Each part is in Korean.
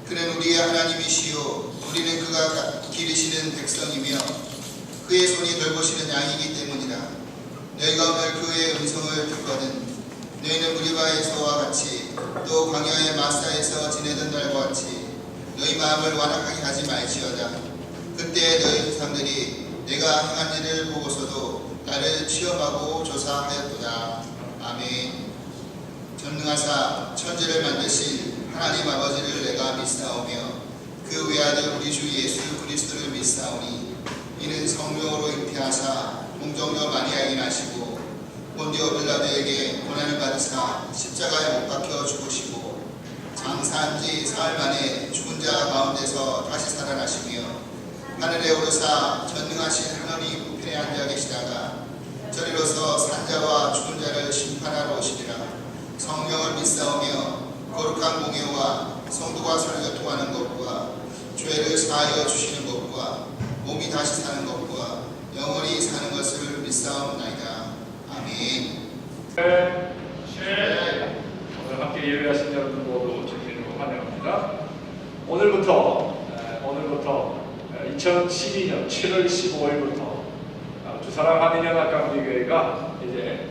그는 우리의 하나님이시요 우리는 그가 기르시는 백성이며 그의 손이 돌보시는 양이기 때문이라. 너희가 오늘 그의 음성을 듣거든 너희는 무리바에서와 같이 또 광야의 마사에서 지내던 날과 같이 너희 마음을 완악하게 하지 말지어다. 그때 너희 조상들이 내가 행한 일을 보고서도 나를 시험하고 조사하였도다. 아멘. 전능하사 천지를 만드신 하나님 아버지를 내가 믿사오며 그 외아들 우리 주 예수 그리스도를 믿사오니 이는 성령으로 잉태하사 공정녀 마리아에게 나시고 본디오 빌라도에게 고난을 받으사 십자가에 못 박혀 죽으시고 장사한 지 사흘 만에 죽은 자 가운데서 다시 살아나시며 하늘에 오르사 전능하신 하나님 우편에 앉아 계시다가 저리로서 산자와 죽은 자를 심판하러 오시리라. 성령을 믿사오며 거룩한 공예와 성도가 서로 교통하는 것과 죄를 사하여 주시는 것과 몸이 다시 사는 것과 영원히 사는 것을 믿사옵나이다. 아멘. 오늘 함께 예배하신 여러분 모두 주님으로 환영합니다. 오늘부터 2012년 7월 15일부터 주사랑 한인연합감리교회가 이제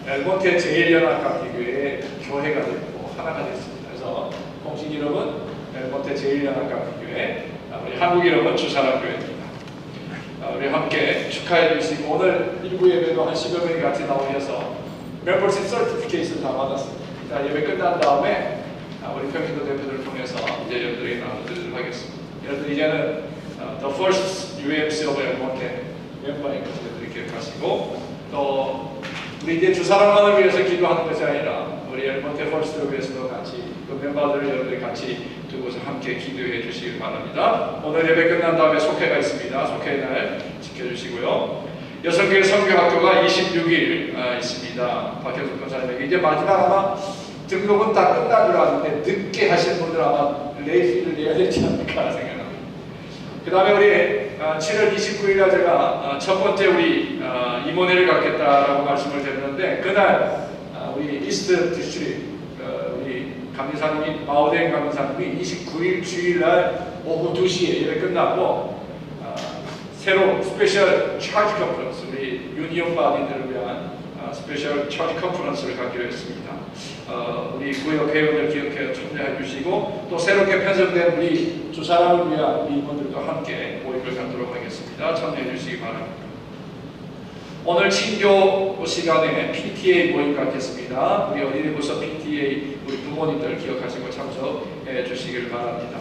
엘몬테 제1연합감리교회의 교회가 되고 하나가 됐습니다. 그래서 공식 이름은 엘몬테 제1연합감리교회, 우리 한국 이름은 주사랑교회입니다. 우리 함께 축하해 주시고 오늘 일부 예배도 한 10여 명이 같이 나오셔서 멤버십 서티피케이션 다 받았습니다. 예배 끝난 다음에 우리 평신도 대표들을 통해서 이제 여러분들에게 나눠드리도록 하겠습니다. 여러분 이제는 The First UMC of 엘몬테 멤버인 것을 여러분들이 기억하시고 또 우리 이제 주사랑만을 위해서 기도하는 것이 아니라 우리 엘몬테 퍼스트를 위해서도 같이 그 멤버들을 여러분들이 같이 두고서 함께 기도해 주시기 바랍니다. 오늘 예배 끝난 다음에 속회가 있습니다. 속회 날 지켜주시고요. 여성교회 선교학교가 26일 있습니다. 박현숙 권사님에게 이제 마지막 아마 등록은 다 끝난 줄 알았는데 늦게 하시는 분들 아마 레이피를 내야 되지 않을까 생각합니다. 그 다음에 우리 7월 29일 날 제가 첫 번째 우리 임원회를 갖겠다라고 말씀을 드렸는데 그날 우리 이스트 디스트릭 우리 감리사님이 마오댕 감리사님이 29일 주일날 오후 2시에 예배 끝나고 새로 스페셜 차지 컨퍼런스 우리 유니온 바디들을 위한 스페셜 차지 컨퍼런스를 갖기로 했습니다. 우리 구역 회원들 기억해 참여해 주시고 또 새롭게 편성된 우리 주사랑을 위한 우리 임원들도 함께 모임을 갖도록 하겠습니다. 참여해 주시기 바랍니다. 오늘 친교 시간에 PTA 모임 갖겠습니다. 우리 어린이부서 PTA 우리 부모님들 기억하시고 참석해 주시길 바랍니다.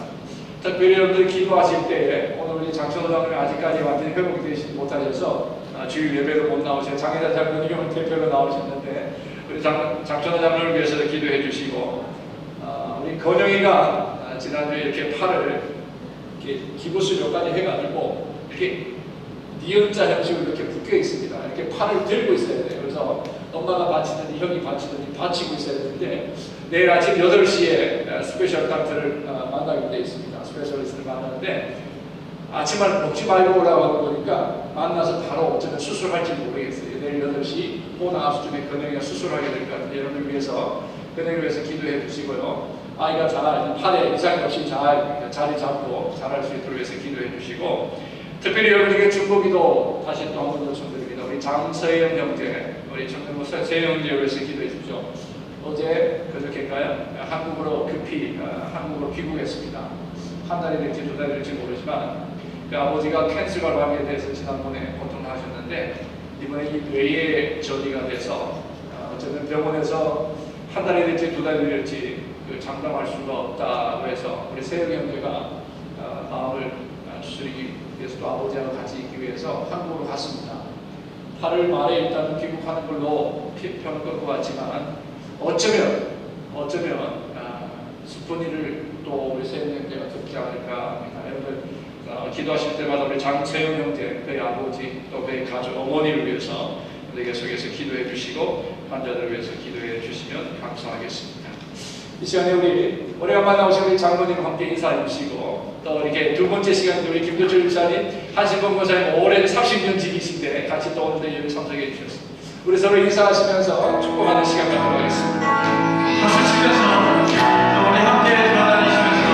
특별히 여러분들 기도하실 때 오늘 우리 장천호 장로님 아직까지 완전히 회복이 되시지 못하셔서 주일 예배로 못 나오셔서 장혜자 장로님은 대표로 나오셨는데 우리 장천호 장로를 위해서도 기도해 주시고 우리 건영이가 지난주에 이렇게 팔을 이렇게 기부수료까지 해가지고 이렇게 니은자 형식으로 이렇게 묶여 있습니다. 이렇게 팔을 들고 있어야 돼요. 그래서 엄마가 받치든지 형이 받치든지 받치고 있어야 되는데 내일 아침 8시에 스페셜 닥터를 만나기로 되어 있습니다. 스페셜리스트를 만나는데 아침을 먹지 말고 오라고 보니까 만나서 바로 어쩌면 수술할지 모르겠어요. 내일 8시 혹은 9시쯤에 건영이가 수술하게 될 것 같아요. 여러분을 위해서 건영이를 위해서 기도해 주시고요. 아이가 잘 팔에 이상이 없이 잘 자리 잡고 잘할 수 있도록 위해서 기도해 주시고 특별히 여러분에게 중보기도 다시 또 한 번 요청드립니다. 우리 장서영 형제, 우리 청년부서 서영 형제를 위해서 기도해 주십시오. 어제 그저께인가요? 한국으로 급히 한국으로 귀국했습니다. 한 달이 될지 두 달이 될지 모르지만 그 아버지가 캔슬과 암에 대해서 지난번에 고통하셨는데 이번에 이 뇌에 전이가 돼서 어쨌든 병원에서 한 달이 될지 두 달이 될지 장담할 수가 없다고 해서 우리 세영 형제가 마음을 추스리기 위해서 또 아버지하고 같이 있기 위해서 한국으로 갔습니다. 8월 말에 일단 귀국하는 걸로 편을 끌고 왔지만 어쩌면 슬픈 일을 또 우리 세영 형제가 듣지 않을까 합니다. 여러분 기도하실 때마다 우리 장세영 형제, 그의 아버지 또 그의 가족, 어머니를 위해서 계속해서 기도해 주시고 환자들을 위해서 기도해 주시면 감사하겠습니다. 이 시간에 우리 오래간만에 나오신 우리 장로님 함께 인사해 주시고 또 이렇게 두 번째 시간에 우리 김도철 집사님, 한신봉 권사님 오랜 30년 지기신데 같이 또 오늘도 예배 참석해 주셨습니다. 우리 서로 인사하시면서 축복하는 시간 갖도록 하겠습니다. 박수 치면서 우리 함께 돌아다니시면서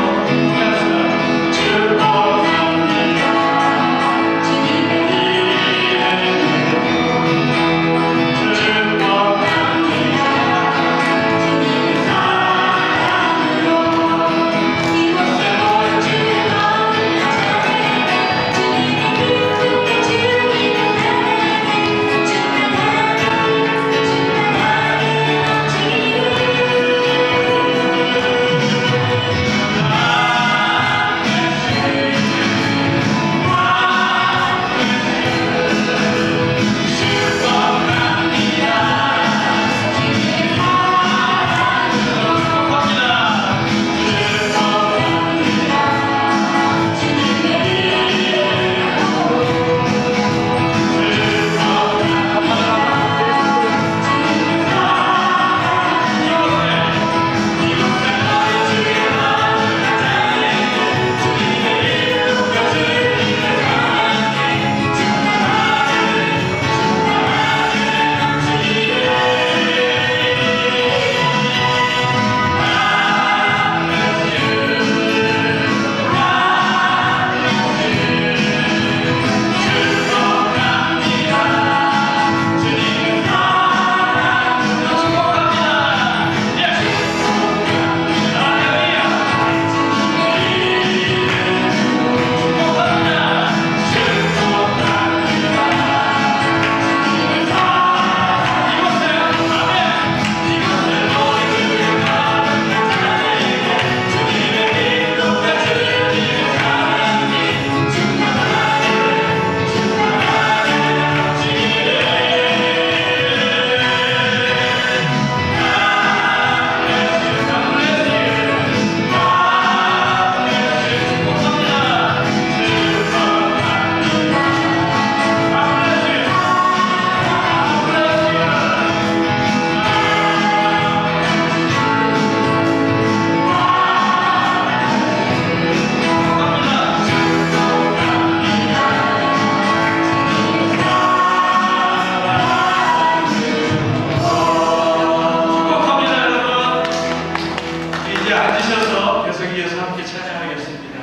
이어서 함께 찬양하겠습니다.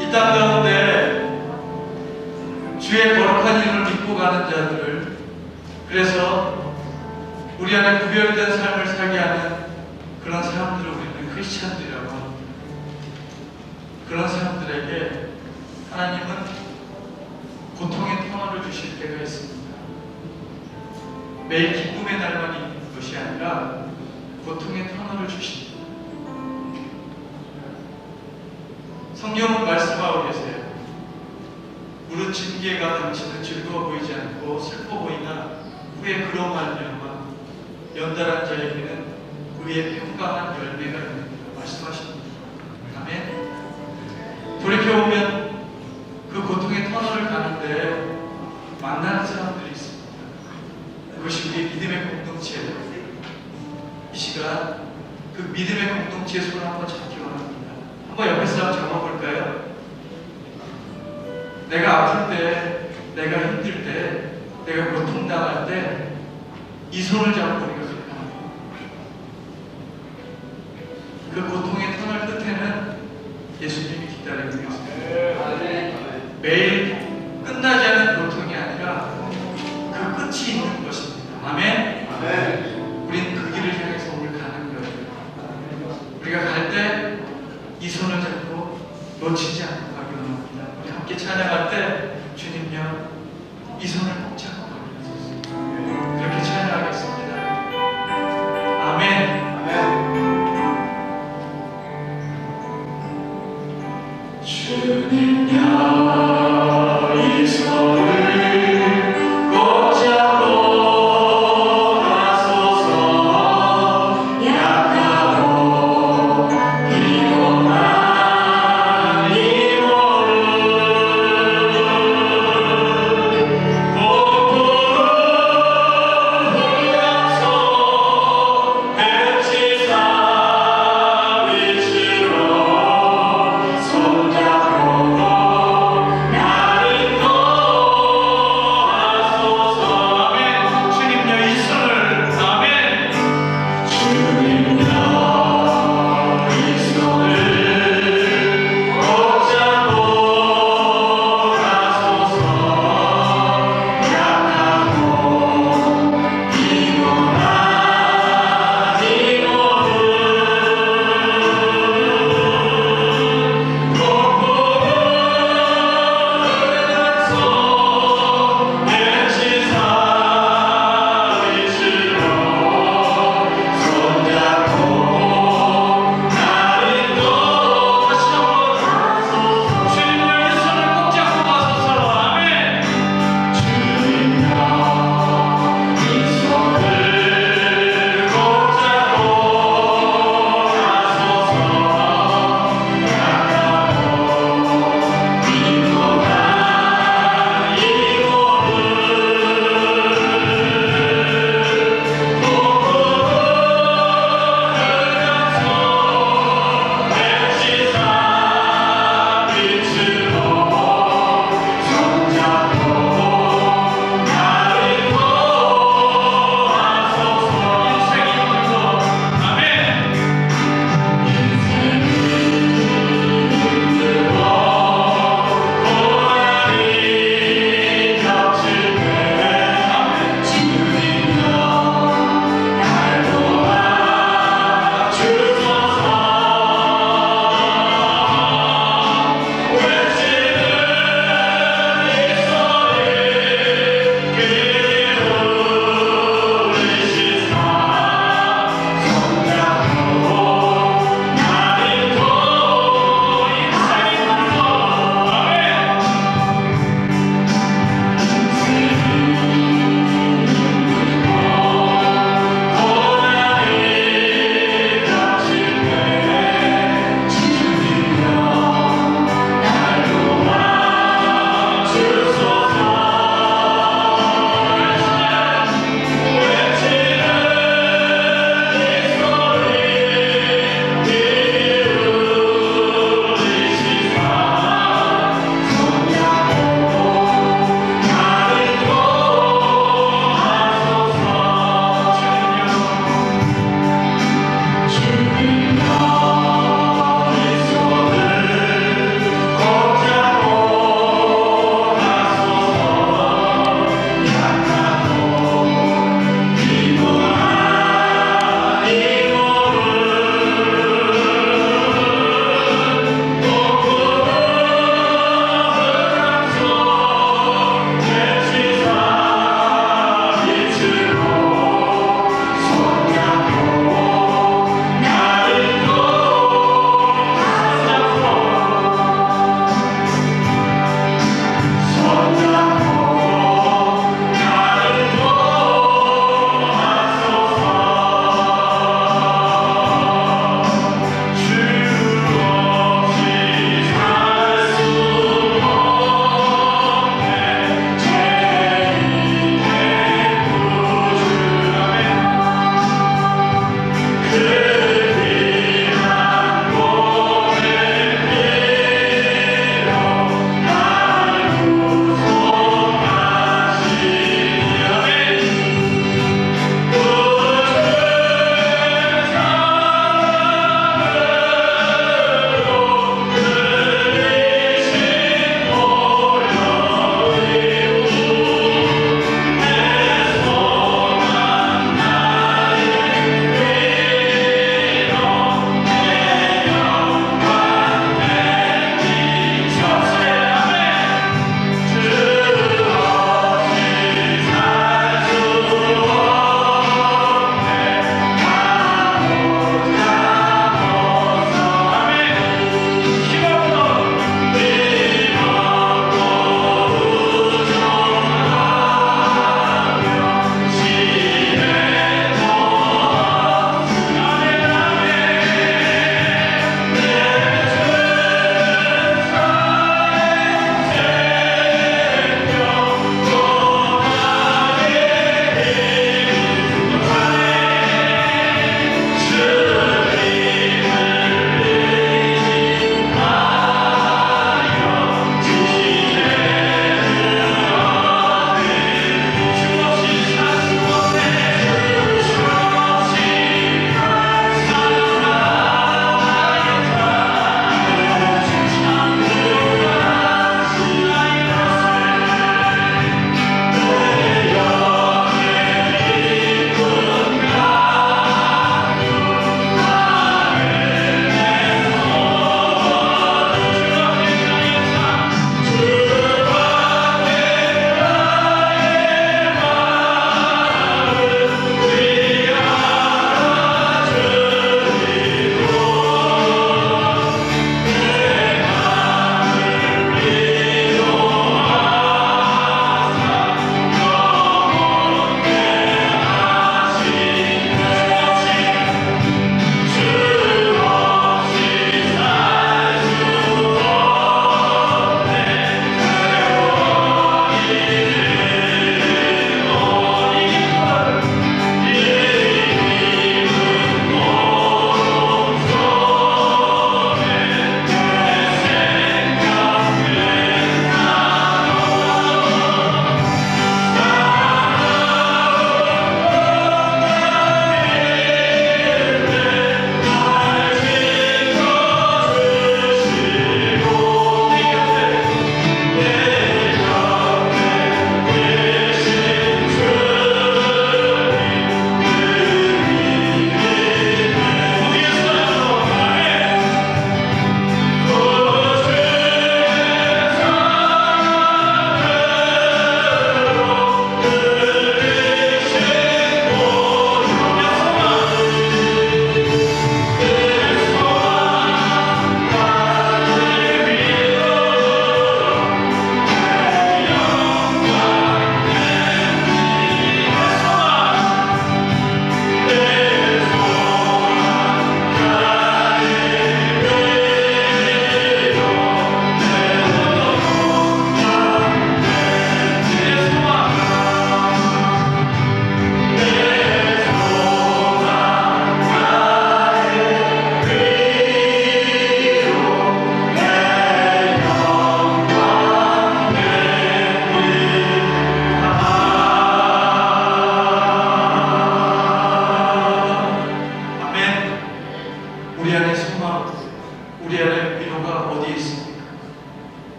이 땅 가운데 주의 거룩한 이름을 믿고 가는 자들을, 그래서 우리 안에 구별된 삶을 살게 하는 그런 사람들을 우리는 크리스찬들이라고 합니다. 그런 사람들에게 하나님은 고통의 터널을 주실 때가 있습니다. 매일 기쁨의 날만 있는 것이 아니라 고통의 터널을 주십니다. 성경은 말씀하고 계세요. 무릇 징계가 당신은 즐거워 보이지 않고 슬퍼 보이나 후에 그로 말미암아 연달한 자에게는 의의 평강한 열매가 있는 줄 말씀하십니다. 아멘. 돌이켜보면 그 고통의 터널을 가는데 만나는 사람들이 있습니다. 그것이 우리 믿음의 공동체예요. 이 시간 그 믿음의 공동체의 손을 한번 잡기 원합니다. 한번 옆에 사람 잡아볼까요? 내가 아플 때, 내가 힘들 때, 내가 고통당할 때 이 손을 잡고 우리가 기도합니다. 그 고통의 터널 끝에는 예수님이 기다리고 계십니다. 매일 끝나지 않은 고통이 아니라 그 끝이 있는 것입니다. 아멘. 우리는 그 길을 향해서 오늘 가는 거예요. 우리가 갈 때 이 손을 잡고 놓치지 않고 가기 원합니다. 우리 함께 찬양할 때 주님요, 이 손을 꼭 잡고 가기 원합니다. 그렇게 찬양하겠습니다. 아멘.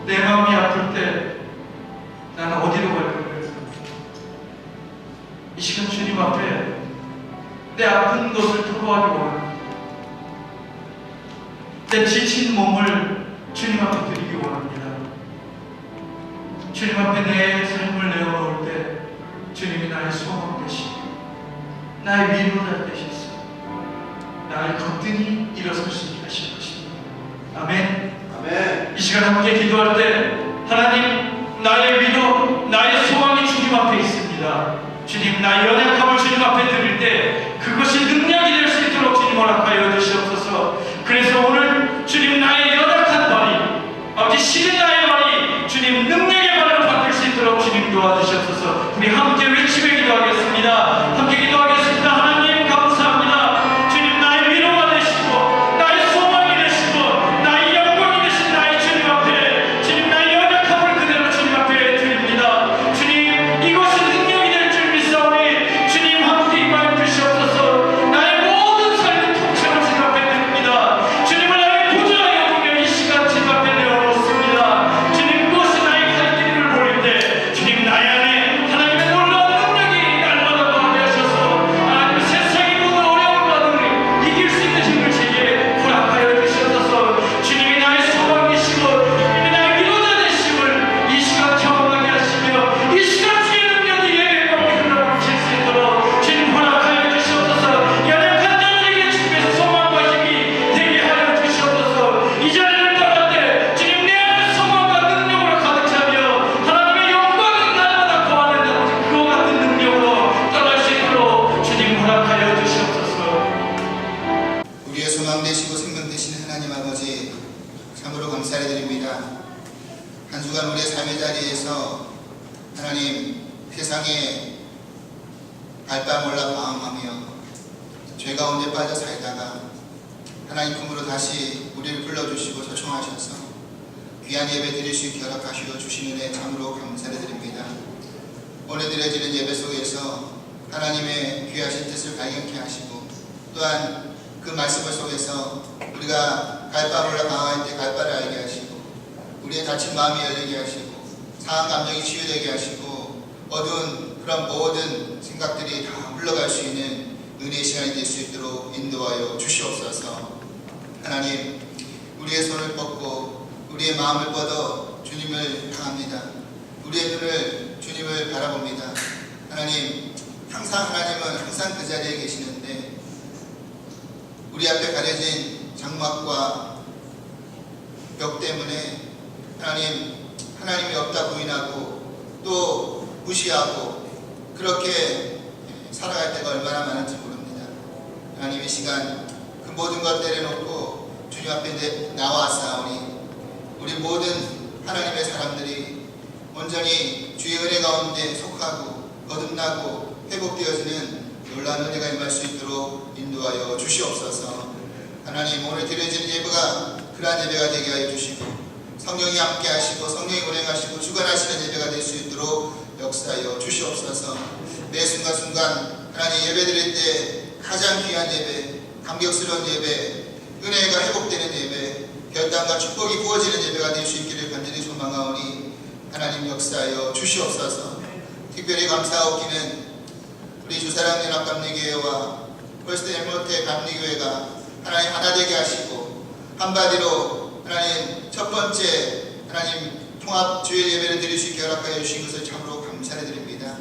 내 마음이 아플 때 나는 어디로 갈 거예요? 이 시간 주님 앞에 내 아픈 것을 토로하기 원합니다. 내 지친 몸을 주님 앞에 드리기 원합니다. 주님 앞에 내 삶을 내어놓을 때 주님이 나의 소망 되시고 나의 위로자 되셔서 나를 거뜬히 일어설 수 있게 하실 것입니다. 아멘. 아멘. 이 시간 함께 기도할 때 하나님, 나의 위로, 나의 소망이 주님 앞에 있습니다. 주님, 나의 연약함을 주님 앞에 드릴 때 그것이 능력이 될 수 있도록 주님 허락하여 주시옵소서. 그래서 오늘 주님, 나의 연약한 발이, 아버지 시린 나의 발이 주님 능력의 발로 바뀔 수 있도록 주님 도와주시옵소서. 우리 함께 외치며 기도하겠습니다. 함께 기도하겠습니다. 하나님 감사합니다. 주님, 나의 위로가 되시고 나의 소망이 되시고 나의 영광이 되신 나의 주님 앞에 주님, 나의 연약함을 그대로 주님 앞에 드립니다. 주님, 이것이 능력이 될 줄 믿사오니 주님 함께 임하여 주시옵소서. 나의 모든 삶의 통째로 주님 앞에 드립니다. 주님을 나의 보좌에 여기며 이 시간 주님 앞에 내어놓습니다. 주님, 무엇이 나의 갈 길을 보일 때 주님, 나의 안에 하나님의 놀라운 능력이 날마다 거하게 하셔서 하나님 세상의 모든 어려움과 이길 수 있는 힘을 제게 허락하여 주시옵소서. 주님이 나의 소망이시고 주님이 나의 위로자 되심을 이 시간 경험하게 하시며 이 시간 주의 능력이 예배감을 흘러넘칠 수 있도록 주님 허락하여 주시옵소서. 연약한 자들에게 주님의 소망과 힘이 되게 하여 주시옵소서. 이 자리를 떠날 때 주님, 내 안에 소망과 능력으로 가득 차며 하나님의 영광이 날마다 거하는 아버지 그와 같은 능력으로 떠날 수 있도록 주님 허락하여 주시옵소서. 우리의 소망 되시고 생명 되시는 하나님 아버지, 참으로 감사드립니다. 한 주간 우리의 삶의 자리에서 하나님, 세상에 발빠몰라 방황하며 죄 가운데 빠져 살다가 하나님 품으로 다시 우리를 불러주시고 초청하셔서 귀한 예배 드릴 수 있게 허락하시어 주시는 은혜 참으로 감사드립니다. 오늘 드려지는 예배 속에서 하나님의 귀하신 뜻을 발견케 하시고 또한 그 말씀을 속에서 우리가 갈바몰라 방황할 때 갈바를 알게 하시고 우리의 다친 마음이 열리게 하시고 상한 감정이 치유되게 하시고 어두운 그런 모든 생각들이 다 흘러갈 수 있는 은혜의 시간이 될 수 있도록 인도하여 주시옵소서. 하나님, 우리의 손을 뻗고 우리의 마음을 뻗어 주님을 향합니다. 우리의 눈을 주님을 바라봅니다. 하나님, 하나님은 항상 그 자리에 계시는데 우리 앞에 가려진 장막과 벽 때문에 하나님이 없다 부인하고 또 무시하고 그렇게 살아갈 때가 얼마나 많은지 모릅니다. 하나님, 이 시간 그 모든 것 내려놓고 주님 앞에 나와싸우니 우리 모든 하나님의 사람들이 온전히 주의 은혜 가운데 속하고 거듭나고 회복되어지는 놀라운 은혜가 임할 수 있도록 인도하여 주시옵소서. 하나님, 오늘 드려지는 예배가 그러한 예배가 되게 하여 주시고 성령이 함께 하시고 성령이 운행하시고 주관하시는 예배가 될 수 있도록 역사하여 주시옵소서. 매 순간순간 하나님 예배 드릴 때 가장 귀한 예배, 감격스러운 예배, 은혜가 회복되는 예배, 결단과 축복이 부어지는 예배가 될 수 있기를 간절히 소망하오니 하나님 역사하여 주시옵소서. 특별히 감사하옵기는 우리 주사랑 연합감리교회와 펄스트 엘모테 감리교회가 하나님 하나 되게 하시고 한바디로 하나님 첫 번째 하나님 통합 주일 예배를 드릴 수 있게 허락하여 주신 것을 참으로 감사드립니다.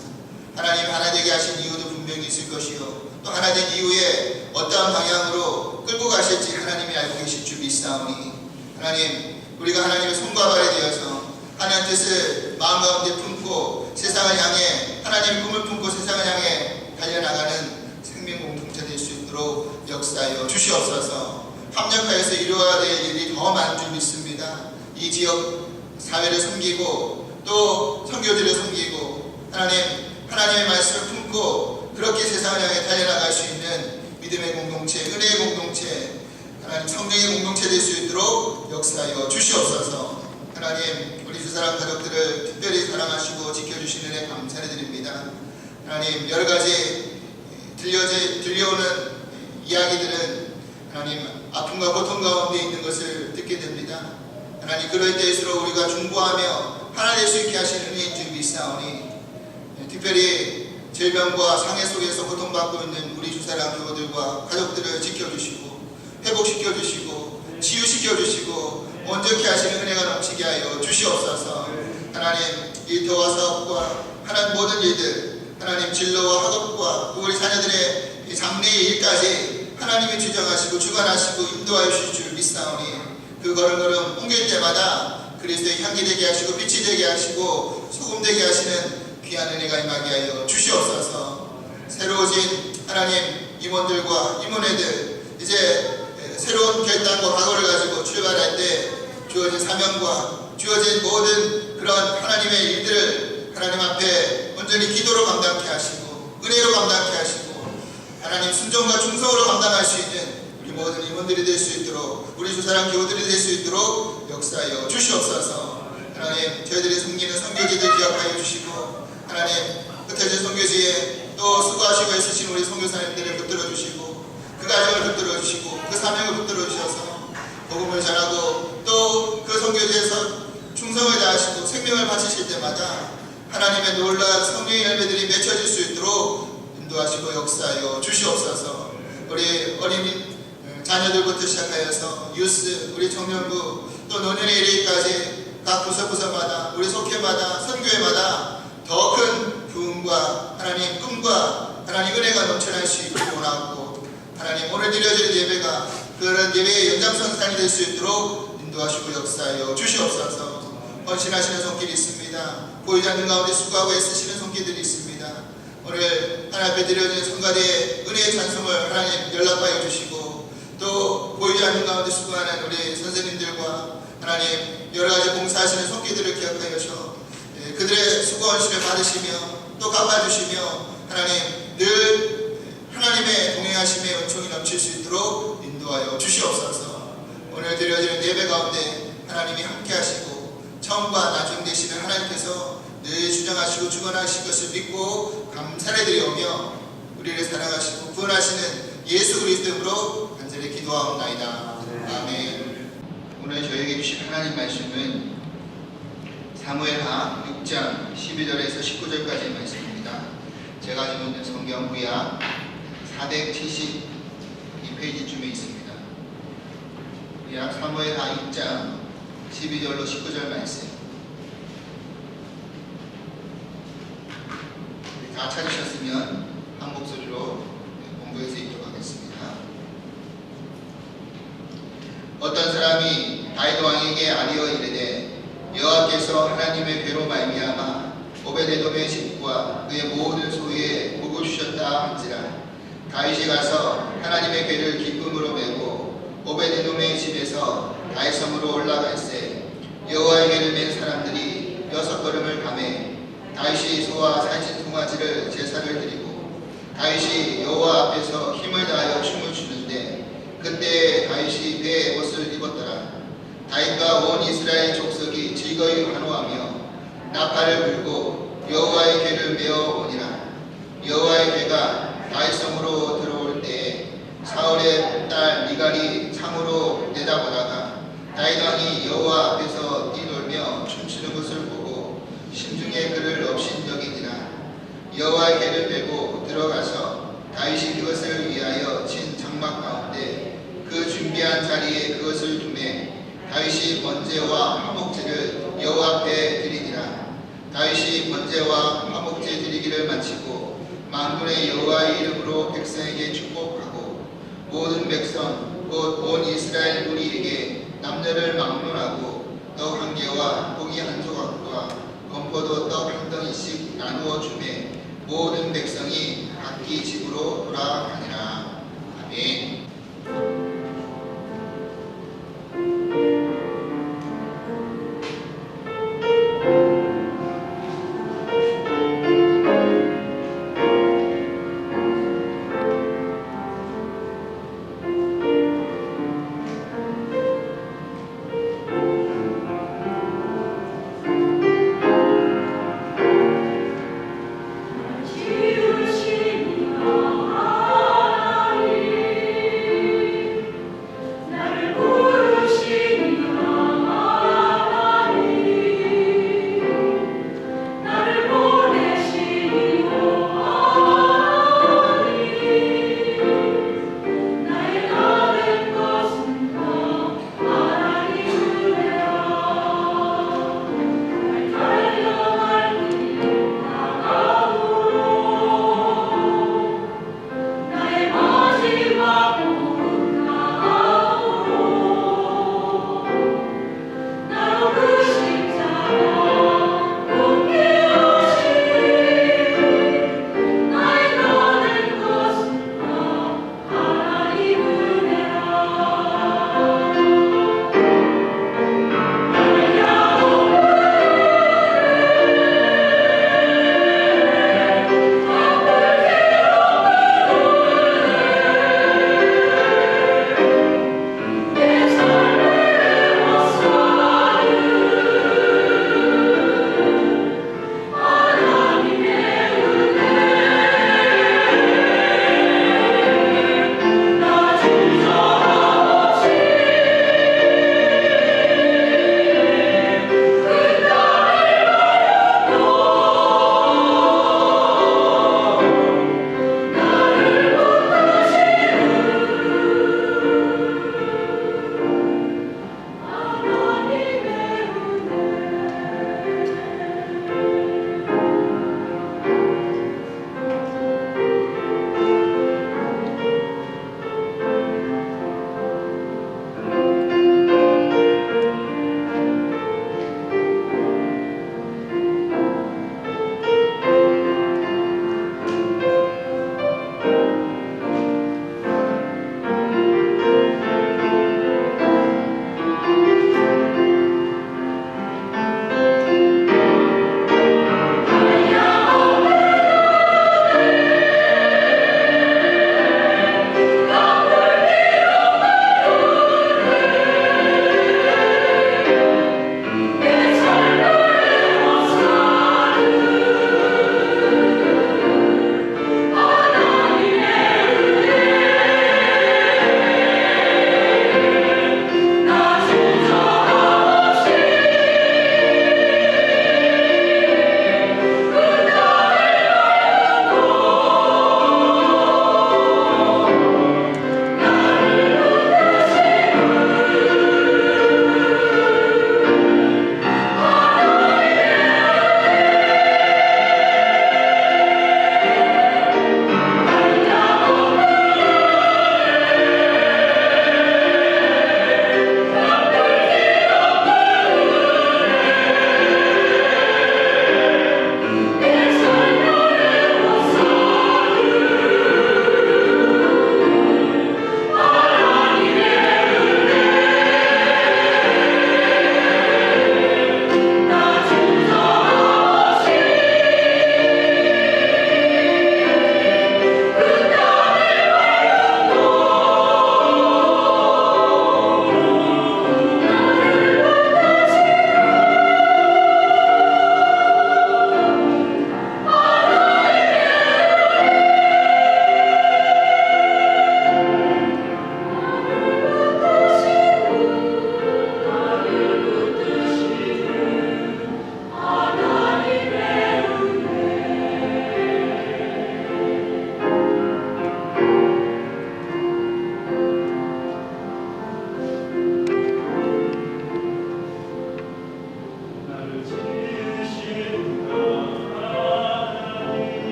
하나님 하나 되게 하신 이유도 분명히 있을 것이요 또 하나 된 이후에 어떠한 방향으로 끌고 가실지 하나님이 알고 계실 줄 믿사오니 하나님, 우리가 하나님의 손과 발이 되어서 하나님의 뜻을 마음 가운데 품고 세상을 향해 하나님의 꿈을 품고 세상을 향해 달려나가는 생명 공동체 될 수 있도록 역사하여 주시옵소서. 합력하여서 이루어야 될 일이 더 많은 줄 믿습니다. 이 지역 사회를 섬기고 또 선교지를 섬기고 하나님의 말씀을 품고 그렇게 세상을 향해 달려나갈 수 있는 믿음의 공동체, 은혜의 공동체, 하나님 성령의 공동체 될 수 있도록 역사하여 주시옵소서. 하나님, 우리 주사랑 가족들을 특별히 사랑하시고 지켜주시는 은혜 감사드립니다. 하나님, 여러 가지 들려오는 이야기들은 하나님 아픔과 고통 가운데 있는 것을 듣게 됩니다. 하나님 그럴 때일수록 우리가 중보하며 하나 될 수 있게 하시는 은혜인 줄 믿사오니 특별히 질병과 상해 속에서 고통받고 있는 우리 주사랑 교우들과 가족들을 지켜주시고 회복시켜주시고 치유시켜주시고 온전케 하시는 은혜가 넘치게 하여 주시옵소서. 하나님 이 도와 사업과 하나님 모든 일들 하나님 진로와 학업과 우리 자녀들의 이 장래의 일까지 하나님이 주정하시고 주관하시고 인도하여 주실 줄 믿사오니 그 걸음걸음 옮길 때마다 그리스도의 향기 되게 하시고 빛이 되게 하시고 소금 되게 하시는 귀한 은혜가 임하게 하여 주시옵소서. 새로워진 하나님 임원들과 임원회들 이제 새로운 결단과 각오를 가지고 출발할 때 주어진 사명과 주어진 모든 그런 하나님의 일들을 하나님 앞에 온전히 기도로 감당케 하시고 은혜로 감당케 하시고 하나님 순종과 충성으로 감당할 수 있는 우리 모든 임원들이 될 수 있도록 우리 주사랑 교우들이 될 수 있도록 역사하여 주시옵소서. 하나님 저희들이 섬기는 선교지들 기억하여 주시고 하나님 흩어진 선교지에 또 수고하시고 애쓰신 우리 선교사님들을 붙들어 주시고 그 가정을 붙들어 주시고 그 사명을 붙들어 주셔서 복음을 전하고 또 그 선교지에서 충성을 다하시고 생명을 바치실 때마다 하나님의 놀라운 성령의 열매들이 맺혀질 수 있도록 인도하시고 역사하여 주시옵소서. 우리 어린 자녀들부터 시작하여서 유스, 우리 청년부 또 노년에 이르기까지 각 부서마다 우리 속회마다 선교회마다 더 큰 부흥과 하나님 꿈과 하나님 은혜가 넘쳐날 수 있기를 원하고 하나님 오늘 드려질 예배가 그런 예배의 연장선상이 될 수 있도록 인도하시고 역사하여 주시옵소서. 헌신하시는 손길이 있습니다. 보이지 않는 가운데 수고하고 애쓰시는 손길들이 있습니다. 오늘 하나님 앞에 드려진 성가대의 은혜의 찬송을 하나님 연락하여 주시고 또 보이지 않는 가운데 수고하는 우리 선생님들과 하나님 여러가지 봉사하시는 손길들을 기억하여 주셔 그들의 수고 헌신을 받으시며 또 갚아주시며 하나님 늘 하나님의 동행하심의 은총이 넘칠 수 있도록 인도하여 주시옵소서. 오늘 드려지는 예배 가운데 하나님이 함께 하시고 처음과 나중 되시는 하나님께서 늘 주장하시고 주관하실 것을 믿고 감사를 드리오며 우리를 사랑하시고 구원하시는 예수 그리스도로 간절히 기도하옵나이다. 아멘. 오늘 저에게 주신 하나님 말씀은 사무엘하 6장 12절에서 19절까지의 말씀입니다. 제가 가지고 있는 성경 구약 472페이지쯤에 있습니다. 구약 사무엘하 6장 12절로 19절 말씀. 다 찾으셨으면 한 목소리로 공부해서 읽도록 하겠습니다. 어떤 사람이 다윗 왕에게 아뢰어 이르되 여호와께서 하나님의 괴로 말미암아 오베데돔의 집과 그의 모든 소유에 복을 주셨다 한지라 다윗이 가서 하나님의 괴를 기쁨으로 메고 오베데돔의 집에서 다윗성으로 올라갈새 여호와의 괴를 맨 사람들이 6걸음을 가매 다윗이 소와 살찐 송아지를 제사를 드리고 다윗이 여호와 앞에서 힘을 다하여 춤을 추는데 그때 다윗이 배에 옷을 입었더라. 다윗과 온 이스라엘 족속이 즐거이 환호하며 나팔을 불고 여호와의 궤를 메어 오니라. 여호와의 궤가 다윗성으로 들어올 때에 사울의 딸 미갈이 창으로 내다보다가 다윗 왕이 여호와 앞에서 뛰놀며 춤추는 것을 보고 심중에 그를 업신여기니라. 여호와의 궤를 메고 들어가서 다윗이 그것을 위하여 친 장막 가운데 그 준비한 자리에 그것을 두매 다윗이 번제와 화목제를 여호와 앞에 드리니라. 다윗이 번제와 화목제 드리기를 마치고 만군의 여호와의 이름으로 백성에게 축복하고 모든 백성 곧 온 이스라엘 무리에게 남녀를 막론하고 떡 한 개와 고기 한 조각과 건포도 떡 한 덩이씩 나누어 주매 모든 백성이 각기 집으로 돌아가니라. 아멘. 지우시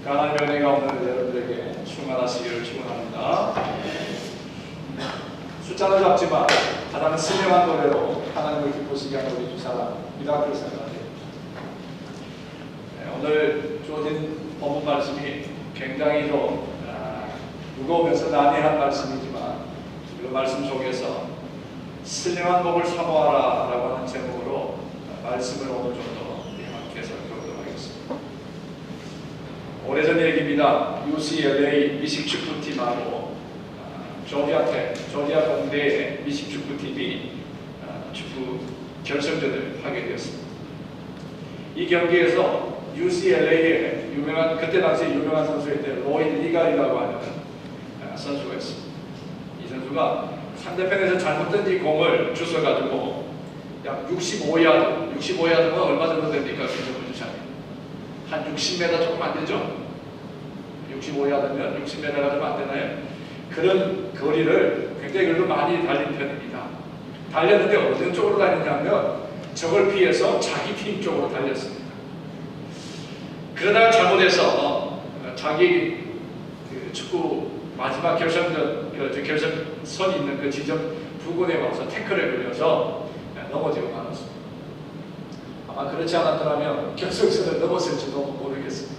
하나님의 은혜가 오늘 여러분들에게 충만하시기를 축원합니다. 숫자는 작지만 가장 신령한 노래로 하나님을 기쁘시게 하는 우리 주 사랑 미라클 생각합니다. 오늘 주어진 본문 말씀이 굉장히 좀 무거우면서 난해한 말씀이지만 그 말씀 속에서 신령한 복을 사모하라 라고 하는 제목으로 말씀을 오늘 좀 더 함께 살펴보도록 하겠습니다. 오래전 얘기입니다. UCLA 미식축구팀하고 조지아 공대의 미식축구팀이 축구 결승전을 하게 되었습니다. 이 경기에서 UCLA의 그때 당시에 유명한 선수였던 로이드 리갈이라고 하는 선수가 있습니다. 이 선수가 상대편에서 잘못 던진 공을 주워가지고 약 65야드면 얼마 정도 됩니까? 한 60m 조금 안 되죠? 65야드면 60m가 좀 안 되나요? 그런 거리를 굉장히 그래도 많이 달린 편입니다. 달렸는데 어느 쪽으로 달렸냐면 적을 피해서 자기 팀 쪽으로 달렸습니다. 그러다가 잘못해서 자기 축구 마지막 결승선이 있는 그 지점 부근에 와서 태클에 걸려서 넘어지고 말았습니다. 아마 그렇지 않았더라면 결승선을 넘었을지도 모르겠습니다.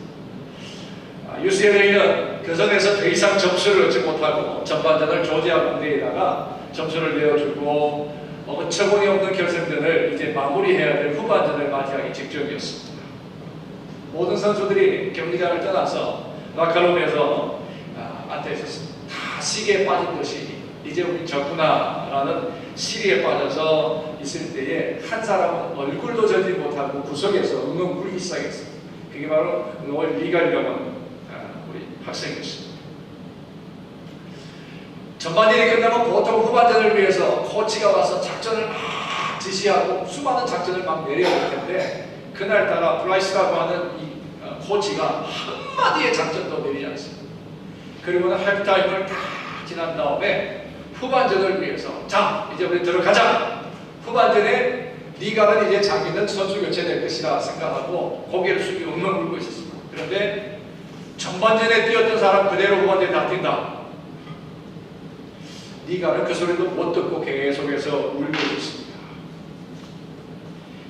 UCLA는 그 선에서 더 이상 점수를 얻지 못하고 전반전을 조지아 공대에다가 점수를 내어주고 어처구니 없는 결승전을 이제 마무리해야 될 후반전을 맞이하기 직전이었습니다. 모든 선수들이 경기장을 떠나서 라카룸에서 앉아 있었습니다. 다 시기에 빠진 듯이 이제 우리 졌구나라는 시기에 빠져서 있을 때에 한 사람은 얼굴도 젖지 못하고 구석에서 엉엉 울기 시작했습니다. 그게 바로 로이드 리갈이라고 하는 우리 학생이었습니다. 전반전이 끝나면 보통 후반전을 위해서 코치가 와서 작전을 막 지시하고 수많은 작전을 막 내려야 할 텐데 그날따라 브라이스라고 하는 이 코치가 한마디의 작전도 내리지 않습니다. 그리고는 할프타임을 다 지난 다음에 후반전을 위해서 자 이제 우리 들어가자. 후반전에 리갈은 이제 자기는 선수 교체될 것이라 생각하고 고개를 숙이고 엉엉 울고 있었습니다. 그런데 전반전에 뛰었던 사람 그대로 후반전에 다 뛴다. 리갈은 그 소리도 못 듣고 계속해서 울고 있었습니다.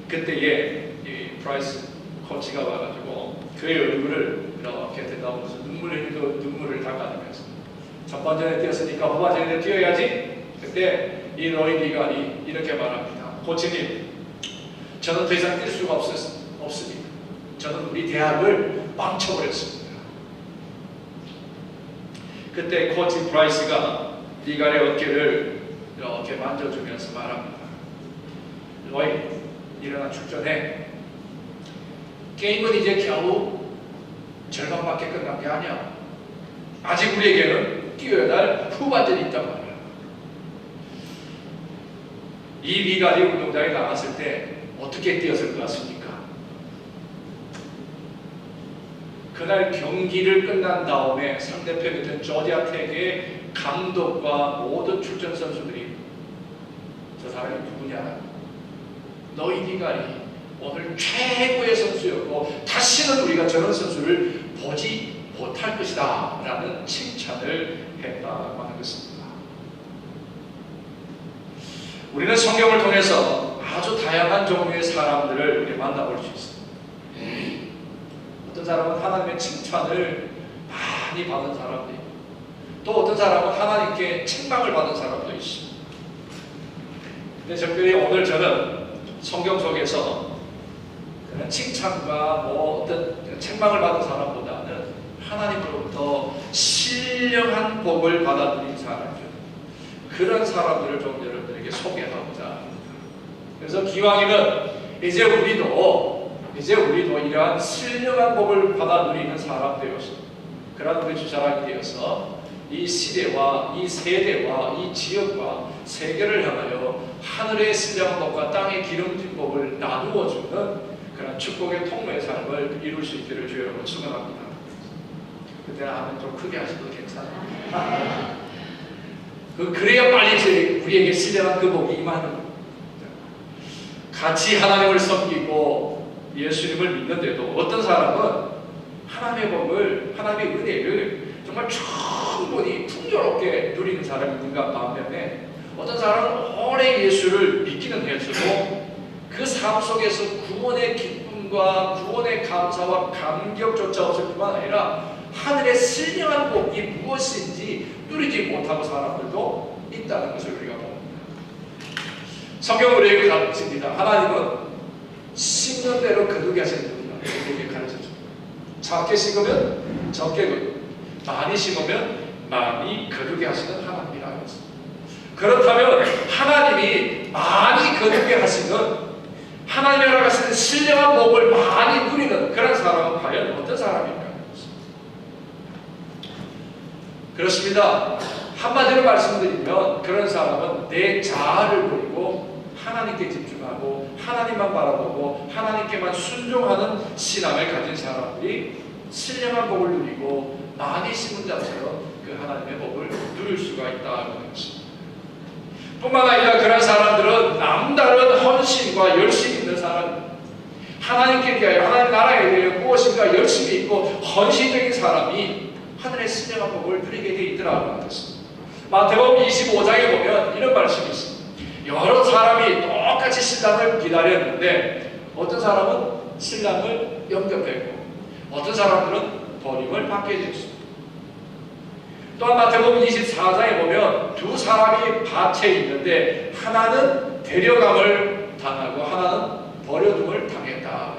그때에 이 프라이스 코치가 와가지고 그의 얼굴을 이렇게 대다보면서 눈물을 닦아내면서 전반전에 뛰었으니까 후반전에 뛰어야지. 그때 이 로이드 리갈이 이렇게 말합니다. 코치님, 저는 더 이상 뛸 수가 없습니다. 저는 우리 대학을 망쳐버렸습니다. 그때 코치 프라이스가 리갈의 어깨를 이렇게 만져주면서 말합니다. 로이드, 일어나 축전해. 게임은 이제 겨우 절반밖에 끝난 게 아니야. 아직 우리에게는 뛰어야 할 후반전이 있단 말이야. 이 리갈이 운동장에 나갔을 때 어떻게 뛰었을 것 같습니까? 그날 경기를 끝난 다음에 상대편이던 조지아 텍의 감독과 모든 출전 선수들이 저 사람이 누구냐? 너희 리갈이 오늘 최고의 선수였고 다시는 우리가 저런 선수를 보지 못할 것이다 라는 칭찬을 했다고 하는 것입니다. 우리는 성경을 통해서 아주 다양한 종류의 사람들을 만나볼 수 있습니다. 어떤 사람은 하나님의 칭찬을 많이 받은 사람도 있고 또 어떤 사람은 하나님께 책망을 받은 사람도 있습니다. 근데 특별히 오늘 저는 성경 속에서 칭찬과 어떤 책망을 받은 사람보다는 하나님으로부터 신령한 복을 받아들인 사람들, 그런 사람들을 좀 여러분들에게 소개하고자 합니다. 그래서 기왕이면 이제 우리도 이러한 신령한 복을 받아 누리는 사람 되어서 그런 우리 주사람이 되어서 이 시대와 이 세대와 이 지역과 세계를 향하여 하늘의 신령한 복과 땅의 기름진 복을 나누어 주는 그런 축복의 통로의 삶을 이룰 수 있기를 주여 여러분 축원합니다. 그때는 하면 좀 크게 하셔도 괜찮아요. 그래야 빨리 우리에게 신령한 그 복이 임하는 겁니다. 같이 하나님을 섬기고 예수님을 믿는데도 어떤 사람은 하나님의 복을 하나님의 은혜를 정말 충분히 풍요롭게 누리는 사람이 있는가 반면에 어떤 사람은 오래 예수를 믿기는 했어도 그 삶 속에서 구원의 기쁨과 구원의 감사와 감격조차 없을 뿐만 아니라 하늘의 신령한 복이 무엇인지 누리지 못하고 사람들도 있다는 것을 우리가 봅니다. 성경은 우리에게 가르칩니다. 하나님은 심는 대로 거두게 하시는 분이라고 우리에게 가르쳐줍니다. 작게 심으면 적게 거두고 많이 심으면 많이 거두게 하시는 하나님이라고 했습니다. 그렇다면 하나님이 많이 거두게 하시는 하나님이 허락하시는 신령한 복을 많이 누리는 그런 사람은 과연 어떤 사람일까? 그렇습니다. 한마디로 말씀드리면 그런 사람은 내 자아를 버리고 하나님께 집중하고 하나님만 바라보고 하나님께만 순종하는 신앙을 가진 사람들이 신령한 복을 누리고 많이 심은 자처럼 그 하나님의 복을 누릴 수가 있다는 것입니다. 뿐만 아니라 그런 사람들은 남다른 헌신과 열심이 있는 사람, 하나님께 위하여 하나님 나라에 대해 무엇인가 열심히 있고 헌신적인 사람이 하늘의 신령한 복을 누리게 되어 있더라고요. 마태복음 25장에 보면 이런 말씀이 있습니다. 여러 사람이 똑같이 신랑을 기다렸는데 어떤 사람은 신랑을 영접했고 어떤 사람들은 버림을 받게 되었습니다. 또한 마태복음 24장에 보면 두 사람이 밭에 있는데 하나는 데려감을 당하고 하나는 버려둠을 당했다.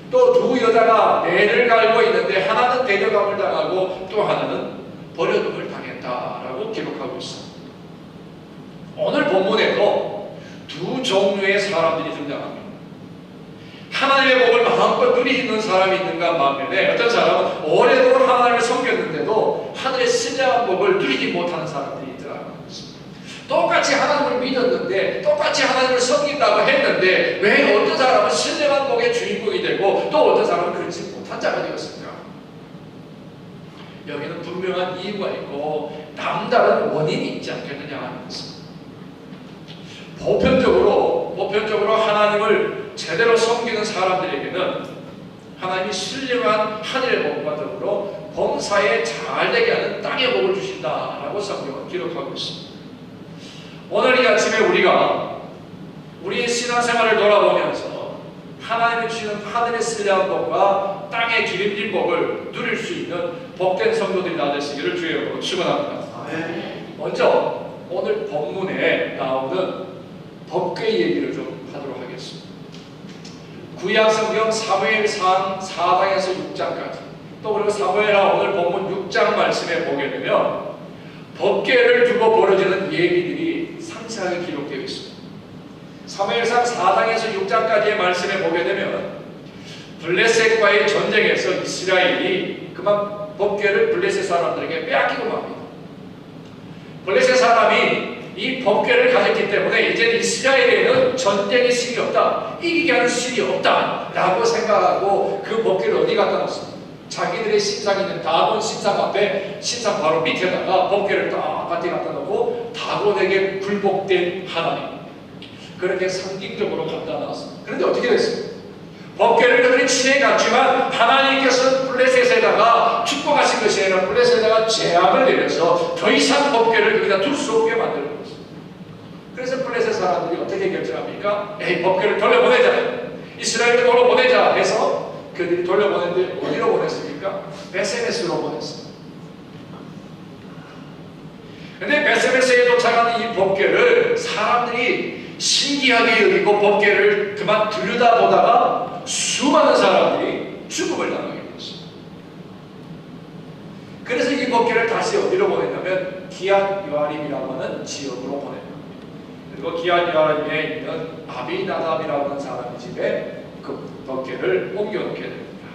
또 두 여자가 매를 갈고 있는데 하나는 데려감을 당하고 또 하나는 버려둠을 당했다라고 기록하고 있습니다. 오늘 본문에도 두 종류의 사람들이 등장합니다. 하나님의 복을 마음껏 누리는 사람이 있는가 반면에 어떤 사람은 오래도록 하나님을 섬겼는데도 하늘의 신령한 복을 누리지 못하는 사람들이 있더라고요. 똑같이 하나님을 믿었는데 똑같이 하나님을 섬긴다고 했는데 왜 어떤 사람은 신령한 복의 주인공이 되고 또 어떤 사람은 그렇지 못한 자가 되었습니까? 여기는 분명한 이유가 있고 남다른 원인이 있지 않겠느냐 하는 것입니다. 보편적으로 하나님을 제대로 섬기는 사람들에게는 하나님이 신령한 하늘의 복과 더불어 범사에 잘되게 하는 땅의 복을 주신다라고 성경은 기록하고 있습니다. 오늘 이 아침에 우리가 우리의 신앙생활을 돌아보면서 하나님이 주시는 하늘의 신령한 복과 땅의 기름진 복을 누릴 수 있는 복된 성도들이 되시기를 주의 이름으로 축원합니다. 먼저 오늘 본문에 나오는 법궤 얘기를 좀 하도록 하겠습니다. 구약성경 사무엘상 4장에서 6장까지 또 그리고 사무엘하 오늘 본문 6장 말씀에 보게 되면 법궤를 두고 벌어지는 얘기들이 상세하게 기록되어 있습니다. 사무엘상 4장에서 6장까지의 말씀에 보게 되면 블레셋과의 전쟁에서 이스라엘이 그만 법궤를 블레셋 사람들에게 빼앗기고 맙니다. 블레셋 사람이 이 법궤를 가졌기 때문에 이제는 이스라엘에는 전쟁의 신이 없다, 이기게 하는 신이 없다 라고 생각하고 그 법궤를 어디 갖다 놨습니까? 자기들의 신상 있는 다곤 신상 앞에 신상 바로 밑에다가 법궤를 딱 갖다 놓고 다곤에게 굴복된 하나님, 그렇게 상징적으로 갖다 놨습니다. 그런데 어떻게 됐습니까? 법궤를 그들이 친히 갖지만 하나님께서는 블레셋에다가 축복하신 것이 아니라 블레셋에다가 제약을 내려서 더 이상 법궤를 여기다 둘 수 없게 만드는 것입니다. 그래서 블레셋 사람들이 어떻게 결정합니까? 법궤를 돌려보내자, 이스라엘을 돌려보내자 해서 그들이 돌려보냈는데 어디로 보냈습니까? 베세메스로 보냈습니다. 그런데 베세메스에 도착하는 이 법궤를 사람들이 신기하게 여기고 법궤를 그만 들여다보다가 수많은 사람들이 죽음을 당하게 됐습니다. 그래서 이 법궤를 다시 어디로 보냈냐면 기앗 요아림이라고 하는 지역으로 보냅니다. 그리고 기앗 요아림에 있는 아비나답이라고 하는 사람의 집에 그 법궤를 옮겨놓게 됩니다.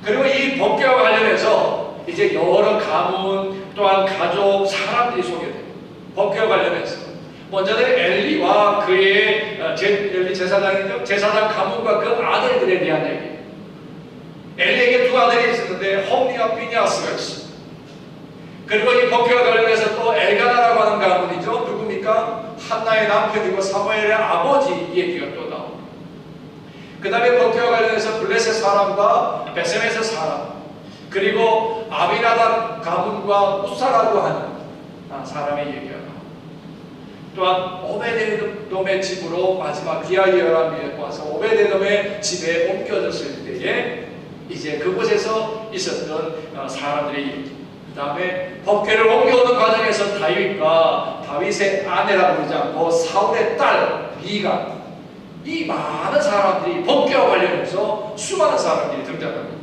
그리고 이 법궤와 관련해서 이제 여러 가문 또한 가족 사람들이 소개됩니다. 법궤와 관련해서 먼저는 엘리와 그의 엘리 제사장이죠. 제사장 가문과 그 아들들에 대한 얘기. 엘리에게 두 아들이 있었는데 홈리와 비니아스가 있습니다. 그리고 이 법궤와 관련해서 또 엘가나라고 하는 가문이죠. 누굽니까? 한나의 남편이고 사무엘의 아버지 얘기가 또 나옵니다. 그 다음에 법궤와 관련해서 블레셋 사람과 베세메스 사람, 그리고 아비나답 가문과 우사라고 하는 사람의 얘기가 나옵니다. 또한 오베데돔의 집으로 마지막 비아 여람이 와서 오베데돔의 집에 옮겨졌을 때에 이제 그곳에서 있었던 사람들의 얘기. 그 다음에 법궤를 옮겨오는 과정에서 다윗과 다윗의 아내라고 그러지 않고 사울의 딸 미가, 이 많은 사람들이 법궤와 관련해서 수많은 사람들이 등장합니다.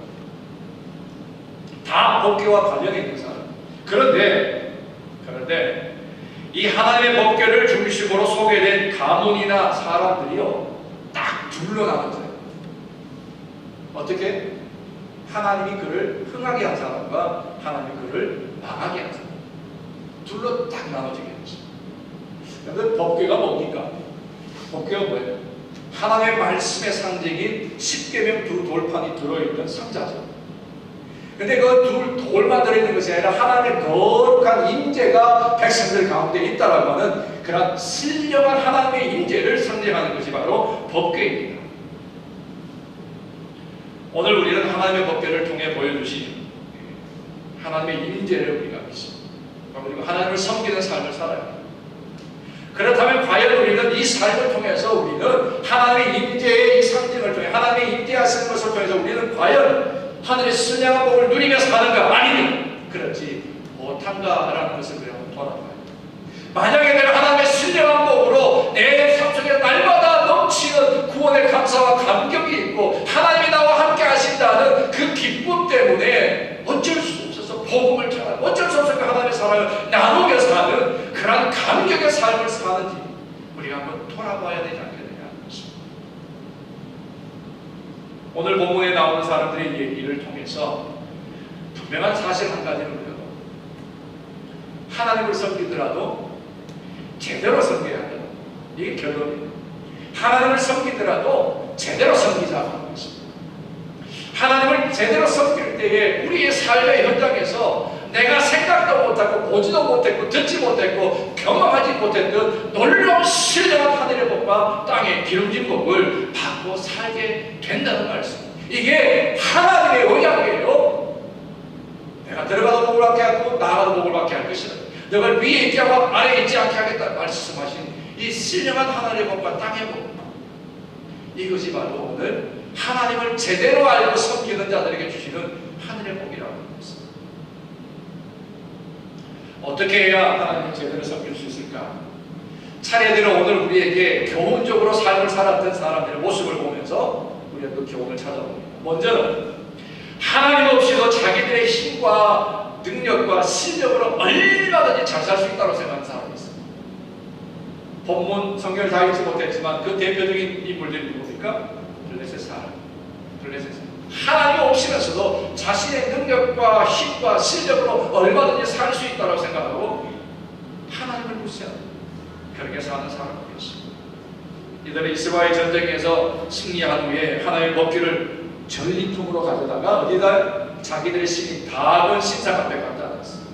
다 법궤와 관련이 있는 사람. 그런데 이 하나님의 법궤를 중심으로 소개된 가문이나 사람들이요, 딱 둘로 나눠져요. 어떻게? 하나님이 그를 흥하게 한 사람과 하나님이 그를 망하게 한 사람, 둘로 딱 나눠지게 됐어요. 그런데 법궤가 뭡니까? 법궤가 뭐예요? 하나님의 말씀의 상징인 십계명 두 돌판이 들어있는 상자죠. 근데 그 돌만 들어있는 것이 아니라 하나님의 거룩한 임재가 백성들 가운데 있다라고 하는 그런 신령한 하나님의 임재를 상징하는 것이 바로 법궤입니다. 오늘 우리는 하나님의 법궤를 통해 보여주신 하나님의 임재를 우리가 믿습니다. 그리고 하나님을 섬기는 삶을 살아야 합니다. 그렇다면 과연 우리는 이 삶을 통해서 우리는 하나님의 임재의 이 상징을 통해 하나님의 임재하시는 것을 통해서 우리는 과연 하늘의 신령한 복을 누리며 사는가, 아니면 그렇지 못한가라는 것을 우리가 한번 돌아봐야 합니다. 만약에 내가 하나님의 신령한 복으로 내 삶 속에 날마다 넘치는 구원의 감사와 감격이 있고 하나님이 나와 함께 하신다는 그 기쁨 때문에 어쩔 수 없어서 복음을 전하고 어쩔 수 없어서 하나님의 사랑을 나누며 사는 그런 감격의 삶을 사는지 우리가 한번 돌아봐야 되지 않겠느냐는 것입니다. 오늘 본문에 나오는 사람들의 얘기를 통해서 분명한 사실 한 가지는 우리가 하나님을 섬기더라도 제대로 섬겨야 한다. 이게 결론입니다. 하나님을 섬기더라도 제대로 섬기자고 하는 것입니다. 하나님을 제대로 섬길 때에 우리의 삶의 현장에서 내가 생각도 못하고 보지도 못했고 듣지 못했고 경험하지 못했던 놀라운 신령한 하늘의 복과 땅의 기름진 복을 받고 살게 된다는 말씀. 이게 하나님의 언약이에요. 내가 들어가도 복을 받게 하고 나가도 복을 받게 할 것이다. 너가 위에 있지 않고 아래에 있지 않게 하겠다 말씀하신 이 신령한 하나님의 복과 땅의 복, 이것이 바로 오늘 하나님을 제대로 알고 섬기는 자들에게 주시는 하늘의 복이라고 합니다. 어떻게 해야 하나님을 제대로 섬길 수 있을까? 차례대로 오늘 우리에게 교훈적으로 삶을 살았던 사람들의 모습을 보면서 우리가 그 교훈을 찾아봅니다. 먼저는 하나님 없이도 자기들의 힘과 능력과 실력으로 얼마든지 잘 살 수 있다고 생각하는 사람이 있습니다. 본문 성경을 다 읽지 못했지만 그 대표적인 인물들이 누굽니까? 블레셋 사람. 하나님 없이면서도 자신의 능력과 힘과 실력으로 얼마든지 살 수 있다고 생각하고 하나님을 무시하는 그렇게 사는 사람이었습니다. 이들은 이스라엘 전쟁에서 승리한 후에 하나님의 법궤를 전리품으로 가져다가 어디다 자기들의 신인 다곤 신상 앞에 갖다 놨어요.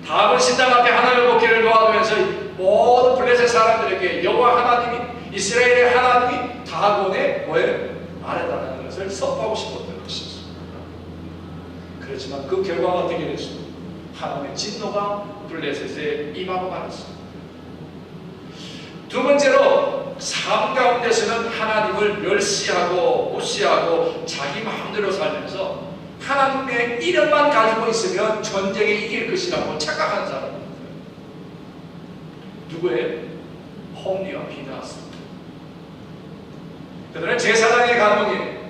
다곤 신상 앞에 하나님의 법궤를 놓아두면서 모든 블레셋 사람들에게 여호와 하나님이, 이스라엘의 하나님이 다곤의 뭐예요? 아래다라는 것을 선포하고 싶었던 것이었습니다. 그렇지만 그 결과가 어떻게 됐습니까? 하나님의 진노가 블레셋에 임하고 말았습니다. 두 번째로 삶 가운데서는 하나님을 멸시하고 무시하고 자기 마음대로 살면서 하나님의 이름만 가지고 있으면 전쟁에 이길 것이라고 착각하는 사람입니다. 누구예요? 홈리와 비나스. 그들은 제사장의 가문이에요.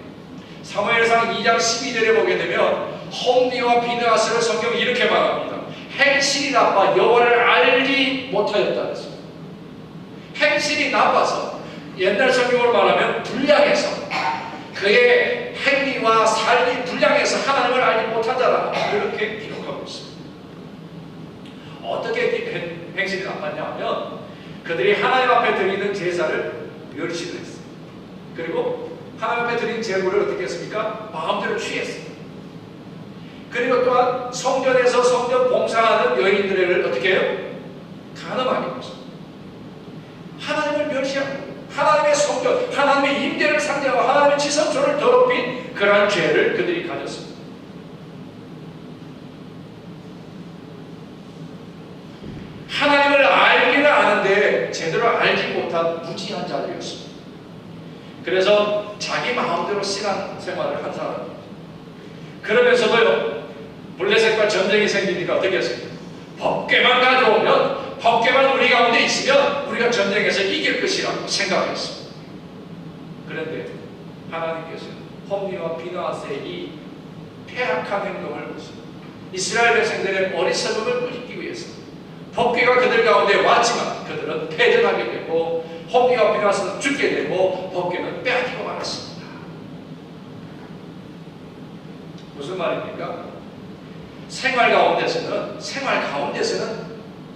사무엘상 2장 12절에 보게 되면 홈리와 비나스를 성경이 이렇게 말합니다. 행실이 나빠 여호와를 알지 못하였다 그랬습니다. 행실이 나빠서, 옛날 성경으로 말하면 불량해서, 그의 행위와 삶이 불량해서 하나님을 알지 못한 자라, 그렇게 기록하고 있습니다. 어떻게 행실이 나빴냐 하면 그들이 하나님 앞에 드리는 제사를 멸시를 했습니다. 그리고 하나님 앞에 드린 제물을 어떻게 했습니까? 마음대로 취했습니다. 그리고 또한 성전에서 성전 봉사하는 여인들을 어떻게 해요? 간음하게 했습니다. 하나님을 멸시하고 하나님의 성전, 하나님의 임재를 상대하고 하나님의 지성소를 더럽힌 그러한 죄를 그들이 가졌습니다. 제대로 알지 못한 무지한 자들이었습니다. 그래서 자기 마음대로 신앙생활을 한 사람입니다. 그러면서도요, 블레셋과 전쟁이 생기니까 어떻게 했습니까? 법궤만 가져오면, 법궤만 우리 가운데 있으면 우리가 전쟁에서 이길 것이라고 생각했습니다. 그런데 하나님께서는 홈리와 비느하스의 이 폐악한 행동을 보시고 이스라엘 백성들의 어리석음을 부리기 위해서 법궤가 그들 가운데 왔지만 그들은 패전하게 되고 홈리와 비느하스는 죽게 되고 법궤는 빼앗기고 말았습니다. 무슨 말입니까? 생활 가운데서는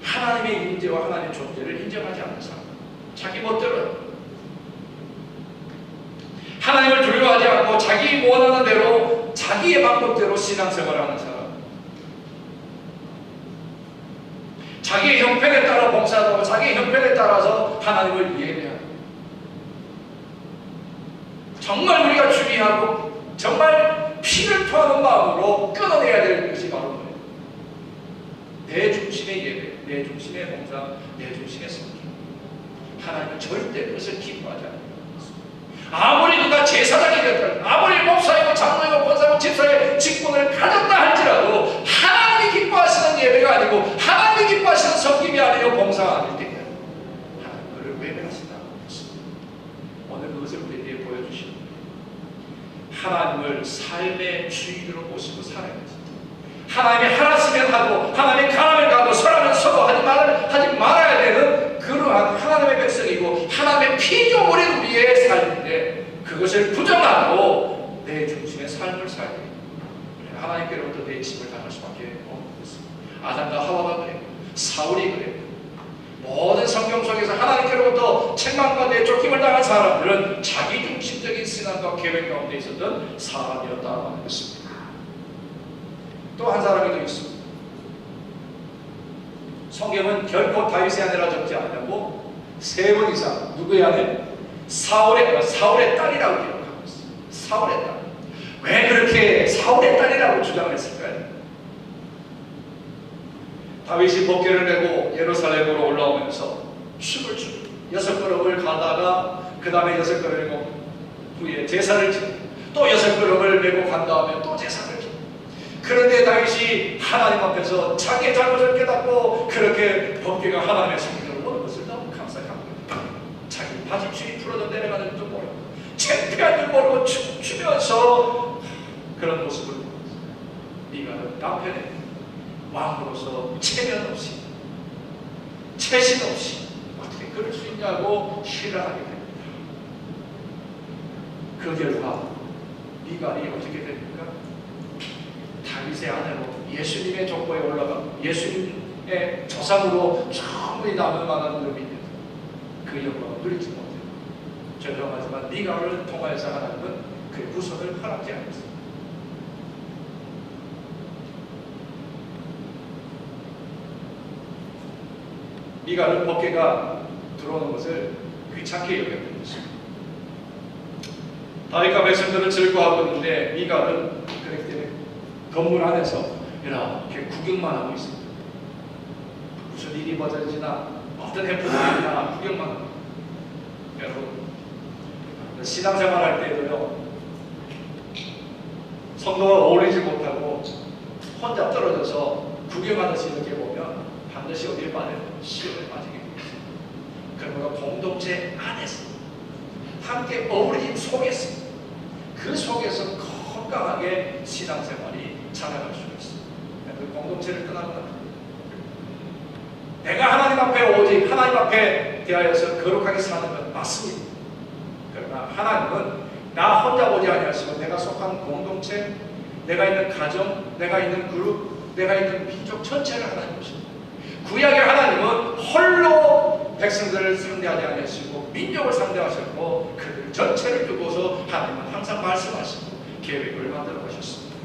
하나님의 임재와 하나님의 존재를 인정하지 않는 사람, 자기 멋대로 하나님을 두려워하지 않고 자기 원하는 대로 자기의 방법대로 신앙생활을 하는 사람, 자기의 형편에 따라 봉사하고 자기의 형편에 따라서 하나님을 예배하고, 정말 우리가 중요하고 정말 피를 토하는 마음으로 끊어내야 될 것이 바로 뭐예요? 내 중심의 예배, 내 중심의 봉사, 내 중심의 섬김. 하나님은 절대 그것을 기뻐하지 않아요. 아무리 누가 제사장이 되었다, 아무리 목사이고 장로이고 권사이고 집사의 직분을 가졌다 할지라도 하나님이 기뻐하시는 예배가 아니고 하나님이 기뻐하시는 섬김이 아니고 봉사가 아닐 때 하나님 그를 외면하신다고 했습니다. 오늘 그것을 우리에게 보여주십니다. 하나님을 삶의 주인으로 모시고 살아야지. 하나님이 하라시면 하고 하나님이 가라면 가고 서라면 서고 하지 말아야 되는 그러한 하나님의 백성이고 하나님의 피조물인 우리의 삶인데, 그것을 부정하고 내 중심의 삶을 살게 하나님께로부터 내 짐을 당할 수밖에 없는 것입니다. 아담과 하와가 그랬고 사울이 그랬고 모든 성경 속에서 하나님께로부터 책망과 내쫓김을 당한 사람들은 자기중심적인 신앙과 계획 가운데 있었던 사람이었다고 하는 것입니다. 또 한 사람이 더 있습니다. 성경은 결코 다윗의 아내라 적지 않냐고 3번 이상 누구의 아내? 사울의 딸이라고 기록하고 있습니다. 사울의 딸. 왜 그렇게 사울의 딸이라고 주장했을까요? 다윗이 법궤를 메고 예루살렘으로 올라오면서 춤을 추고 6걸음을 가다가 그 다음에 6걸음을 후에 제사를 지고 또 6걸음을 메고 간 다음에 또 제사를 지고, 그런데 다윗이 하나님 앞에서 자기의 잘못을 깨닫고 그렇게 법궤가 하나님의 성전으로 오는 것을 너무 감사합니다. 자기 바지춤이 풀어져 내려가는 줄 모르고 창피한 줄 모르고 춤추면서 그런 모습을 보면서 네가 남편의 왕으로서 체면 없이 체신 없이 어떻게 그럴 수 있냐고 신뢰하게 됩니다. 그 결과 미갈이 어떻게 됩니까? 다윗의 아내로 예수님의 족보에 올라가 예수님의 조상으로 충분히 남을 만한 놈인데 그 영광을 누리지 못해요. 죄송하지만 미갈을 통하여서 하나님은 그의 후손을 허락지 않았습니다. 미갈은 법궤가 들어오는 것을 귀찮게 여겼던 것입니다. 다윗과 백성들은 즐거워하고 있는데 미갈은 그렇기 때문에 건물 안에서 이렇게 구경만 하고 있습니다. 무슨 일이 벌어지나 어떤 해프닝이 있나 구경만 합니다. 여러분, 신앙생활 할 때도요, 성도가 어울리지 못하고 혼자 떨어져서 구경하듯이 이렇게 보면 반드시 어디에 빠져요? 시험에 빠지게 됩니다. 그러므로 공동체 안에서 함께 어우러짐 속에서 그 속에서 건강하게 신앙생활이 자라갈 수가 있습니다. 그 공동체를 떠나거나 내가 하나님 앞에 오직 하나님 앞에 대하여서 거룩하게 사는 건 맞습니다. 그러나 하나님은 나 혼자 오지 아니하시고 내가 속한 공동체, 내가 있는 가정, 내가 있는 그룹, 내가 있는 민족 전체를 하나님 보십니다. 구약의 하나님은 홀로 백성들을 상대하지 아니하시고 민족을 상대하셨고 그들 전체를 두고서 하나님은 항상 말씀하시고 계획을 만들어 가셨습니다.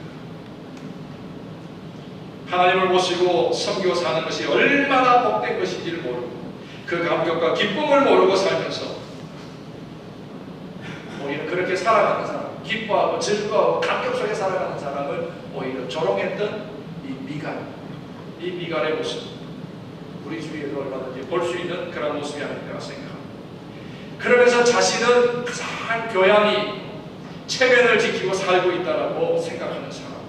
하나님을 모시고 섬기고 사는 것이 얼마나 복된 것인지를 모르고 그 감격과 기쁨을 모르고 살면서 오히려 그렇게 살아가는 사람, 기뻐하고 즐거워하고 감격 속에 살아가는 사람을 오히려 조롱했던 이 미갈의 모습, 우리 주위에도 얼마든지 볼 수 있는 그런 모습이 아닐까 생각합니다. 그러면서 자신은 가장 교양이 체면을 지키고 살고 있다고 생각하는 사람입니다.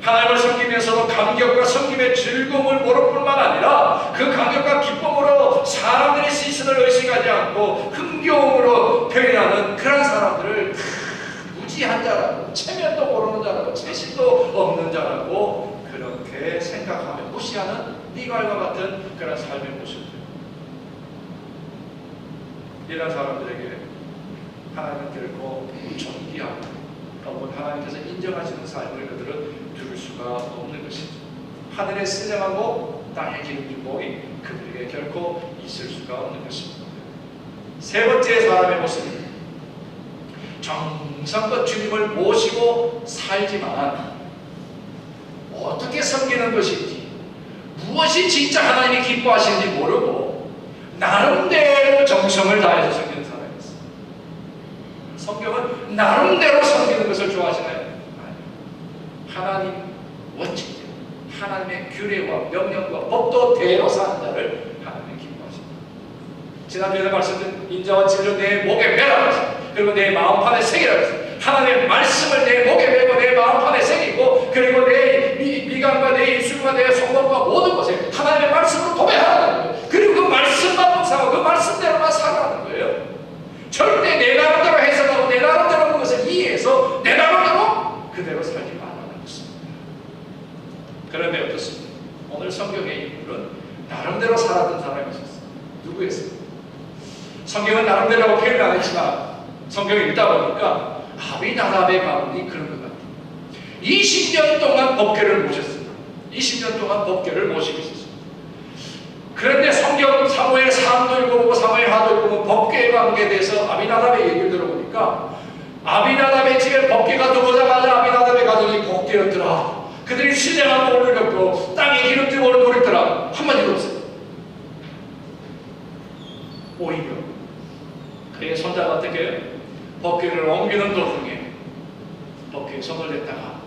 하나님을 섬기면서도 감격과 섬김의 즐거움을 모를 뿐만 아니라 그 감격과 기쁨으로 사람들의 시선을 의식하지 않고 흥겨움으로 표현하는 그런 사람들을 무지한 자라고, 체면도 모르는 자라고, 재신도 없는 자라고 그렇게 생각하며 무시하는 니갈과 같은 그런 삶의 모습들. 이런 사람들에게 하나님은 결코 존귀하고 혹은 하나님께서 인정하시는 삶을 그들은 누릴 수가 없는 것이죠. 하늘의 신령하고 땅의 기름진 복이 그들에게 결코 있을 수가 없는 것입니다. 세 번째 사람의 모습입니다. 정성껏 주님을 모시고 살지만 어떻게 섬기는 것인지, 무엇이 진짜 하나님이 기뻐하시는지 모르고 나름대로 정성을 다해서 섬기는 사람이 있습니다. 성경은 나름대로 섬기는 것을 좋아하시나요? 아니요. 하나님 원칙대로, 하나님의 규례와 명령과 법도대로 사는 자를 하나님이 기뻐하십니다. 지난주에 말씀드린 인자와 진리를 내 목에 매라, 그리고 내 마음판에 새기라. 하나님의 말씀을 내 목에 매고 내 마음판에 새기고, 그리고 내 미간과 내 입술과 내 손목과 모든 것에 하나님의 말씀으로 도배하라는 거예요. 그리고 그 말씀만 묵상하고 그 말씀대로만 살아가는 거예요. 절대 내 나름대로 해석하고 내 나름대로 그것을 이해해서 내 나름대로 그대로 살지 말라는 것입니다. 그런데 어떻습니까? 오늘 성경의 인물은 나름대로 살았던 사람이 있었어요. 누구였어요? 성경은 나름대로라고 표현을 안 했지만 성경을 읽다 보니까 아비나답의 가문이 그런 것 같아요. 20년 동안 법궤를 모셨습니다. 20년 동안 법궤를 모시고 있었습니다. 그런데 성경 사무엘 상도 읽어보고 사무엘 하도 읽어보면 법궤에 관계돼서 아비나답의 얘기를 들어보니까 아비나답의 집에 법궤가 들어오자마자 아비나답의 가족이 복되었더라. 그들이 신령한 복을 겪고 땅에 기름진 복을 누렸더라. 한마디도 없어요. 오히려 그의 손자가 어떻게 해요? 법궤를 옮기는 도중에 법궤에 손을 댔다가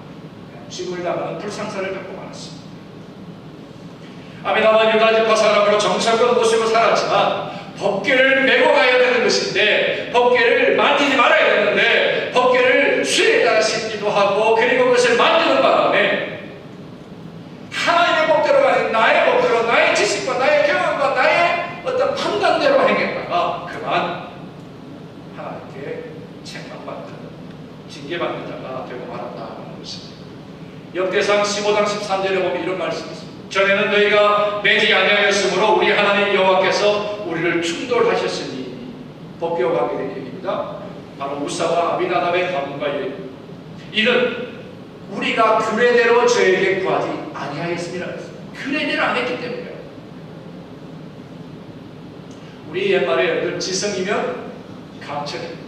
죽음을 당하는 불상사를 겪고 말았습니다. 아비나답은 유다지파 사람으로 정성껏 모시고 살았지만 법궤를 메고 가야 되는 것인데 법궤를 만지지 말아야 되는데 법궤를 수레에다가 싣기도 하고 그리고 그것을 만드는 바람에 하나님의 법대로 아닌 나의 법대로 나의 지식과 나의 경험과 나의 어떤 판단대로 행했다가 그만 하나님께 책망받는 징계받는 자가 되고 말았다는 것입니다. 역대상 15장 13절에 보면 이런 말씀이 있습니다. 전에는 너희가 매지 아니하였으므로 우리 하나님 여호와께서 우리를 충돌하셨으니 법궤와 관계된 얘기입니다. 바로 우사와 아비나답의 가문과 얘기입니다. 이는 우리가 규례대로 저에게 구하지 아니하였습니다. 규례대로 안 했기 때문에 우리 옛말에 지성이면 강철입니다.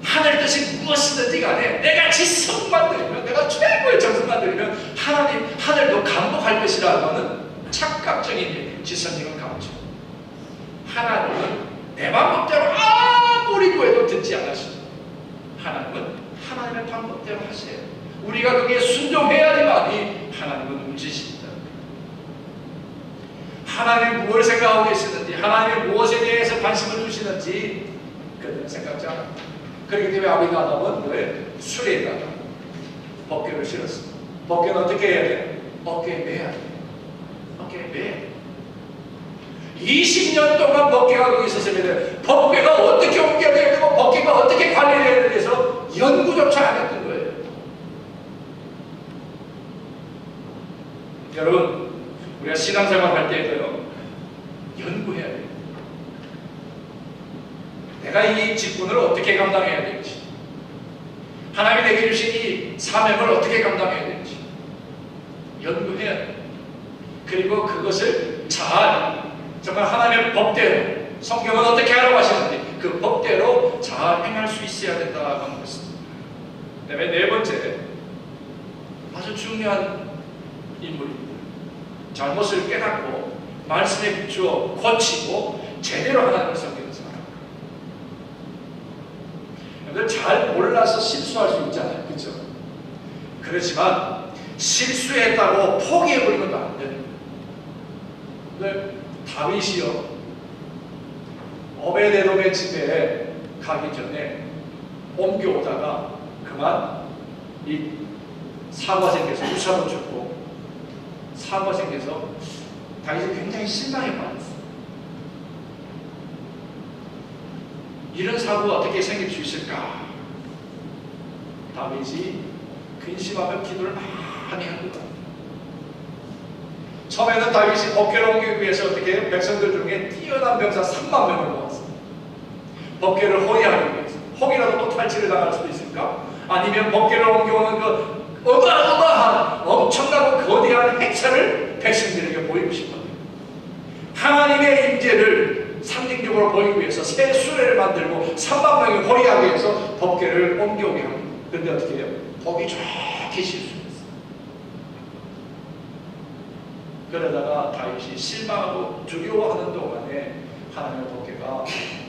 하늘 뜻이 무엇이든지 간에 내가 지성만 들이면 내가 최고의 정성만 들이면 하나님 하늘도 감독할 것이라는 것은 착각적인 얘기예요. 지성이면 강철. 하나님은 내 방법대로 아무리 구해도 듣지 않으시죠. 하나님은 하나님의 방법대로 하세요. 우리가 그게 순종해야지만이 하나님은 움직이십니다. 하나님 무엇을 생각하고 계시는지, 하나님이 무엇에 대해서 관심을 두시는지 그들은 생각지 않아요. 그렇기 때문에 아비나답은 왜 수레에다가 법궤를 실었습니다. 법궤는 어떻게 해야 돼요? 어깨에 매야 돼요. 어깨에 매야 돼요. 20년 동안 법궤가 거기 있었으면 법궤가 어떻게 옮겨야 되고 법궤가 어떻게 관리해야 돼서 연구조차 안 했던 거예요. 여러분, 우리가 신앙생활 할 때도요 연구해야 돼요. 내가 이 직분을 어떻게 감당해야 될지, 하나님이 내게 주신 이 사명을 어떻게 감당해야 될지 연구해야 돼요. 그리고 그것을 잘 정말 하나님의 법대로, 성경은 어떻게 하라고 하시는지 그 법대로 잘 행할 수 있어야 된다는 것입니다. 그다음에 네 번째, 아주 중요한 인물입니다. 잘못을 깨닫고 말씀에 비추어 고치고 제대로 하나님을 섬기는 사람. 잘 몰라서 실수할 수 있잖아요. 그렇죠? 그렇지만 실수했다고 포기해버리는 건 안 됩니다. 근데 다윗이요, 오베데돔의 집에 가기 전에 옮겨오다가 그만 이 사고가 생겨서 유사도 죽고 사고가 생겨서 다윗이 굉장히 실망에 빠졌어요. 이런 사고가 어떻게 생길 수 있을까? 다윗이 근심하며 기도를 많이 한 것 같아요. 처음에는 다윗이 법궤를 옮기기 위해서 어떻게 해요? 백성들 중에 뛰어난 병사 3만 명을 모았어요. 법궤를 호위하기 위해서. 혹이라도 또 탈취를 당할 수도 있을까? 아니면 법궤를 옮겨오는 그 어마어마한 엄청나고 거대한 행사를 백성들에게 보이고 싶었어요. 하나님의 임재를 상징적으로 보이기 위해서 새 수레를 만들고 3만 명이 호위하기 위해서 법궤를 옮겨오게 합니다. 그런데 어떻게 해요? 보기 좋게 실수했어요. 그러다가 다윗이 실망하고 두려워하는 동안에 하나님의 법궤가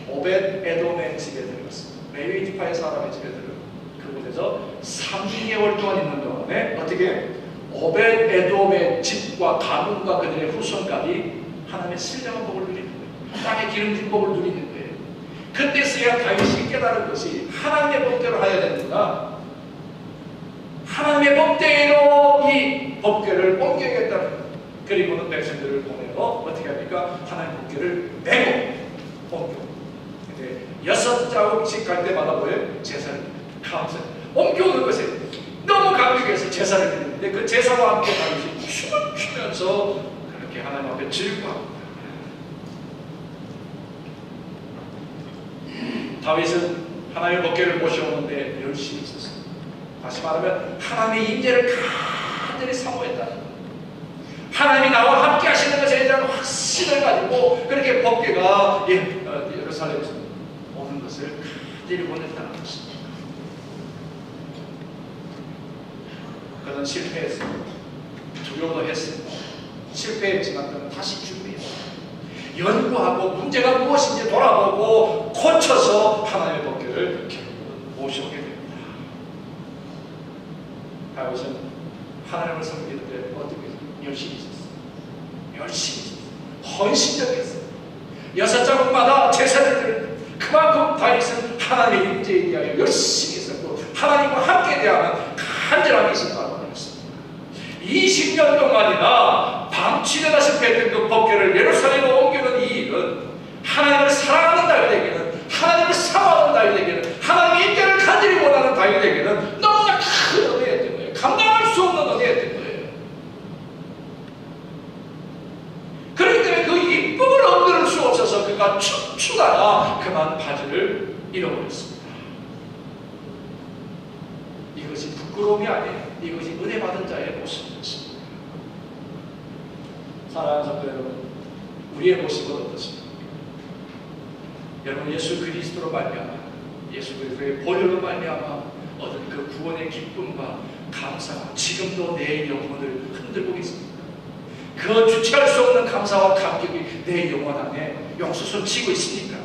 오벳 에돔의 집에 들어갔습니다. 레위 지파의 사람의 집에 들어갔습니다. 그곳에서 3개월 동안 있는 동안에 어떻게 오벳 에돔의 집과 가문과 그들의 후손까지 하나님의 신령한 복을 누리는 거예요. 땅의 기름진 복을 누리는 거예요. 그때서야 다윗이 깨달은 것이 하나님의 법대로 해야 되는구나. 하나님의 법대로 이 법궤를 옮겨야겠다는 거예요. 그리고는 백성들을 보내고 어떻게 합니까? 하나님의 법궤를 메고 옮겨. 근데 6자국씩 갈 때마다 뭐예요? 제사를 감사. 옮겨오는 것에 너무 감격해서 제사를 드리는데 그 제사와 함께 다윗이 춤을 추면서 그렇게 하나님 앞에 즐거워합니다. 다윗은 하나님의 법궤를 모셔오는데 열심히 있었어요. 다시 말하면 하나님의 임재를 간절히 사모했다는 거예요. 하나님이 나와 함께 하시는 것에 대한 확신을 가지고 그렇게 법궤가 예루살렘에서 오는 것을 간절히 원했다는 것입니다. 그는 실패했습니다. 두려워도 했습니다. 실패했지만 그는 다시 준비했습니다. 연구하고 문제가 무엇인지 돌아보고 고쳐서 하나님의 법궤를 결국은 모셔오게 됩니다. 다윗은 하나님을 섬기는데 어떻게 열심히 있었어요. 열심히 있었어요. 헌신적이었어요. 6자국마다 제사를 드렸는데 그만큼 다윗은 하나님의 임재에 대하여 열심히 있었고 하나님과 함께 대하는 간절함이 있었다고 하였습니다. 20년 동안이나 방치되다 실패했던 그 법궤를 예루살렘으로 옮기는 이 일은 하나님을 사랑하는 다윗에게는, 하나님을 사모하는 다윗에게는, 하나님의 임재를 간절히 원하는 다윗에게는 너무나 큰 은혜였던 거예요. 감당할 수 없는 은혜였던 거예요. 그렇기 때문에 그 이쁨을 얻을 수 없어서 그가 춤추다가 그만 바지를 잃어버렸습니다. 이것이 부끄러움이 아니에요. 이것이 은혜 받은 자의 모습이었습니다. 사랑하는 성도 여러분, 우리의 모습은 어떻습니까? 여러분, 예수 그리스도로 말미암아, 예수 그리스도의 보혈로 말미암아 얻은 그 구원의 기쁨과 감사가 지금도 내 영혼을 흔들고 있습니다. 그 주체할 수 없는 감사와 감격이 내 영혼 안에 용수선 치고 있습니까?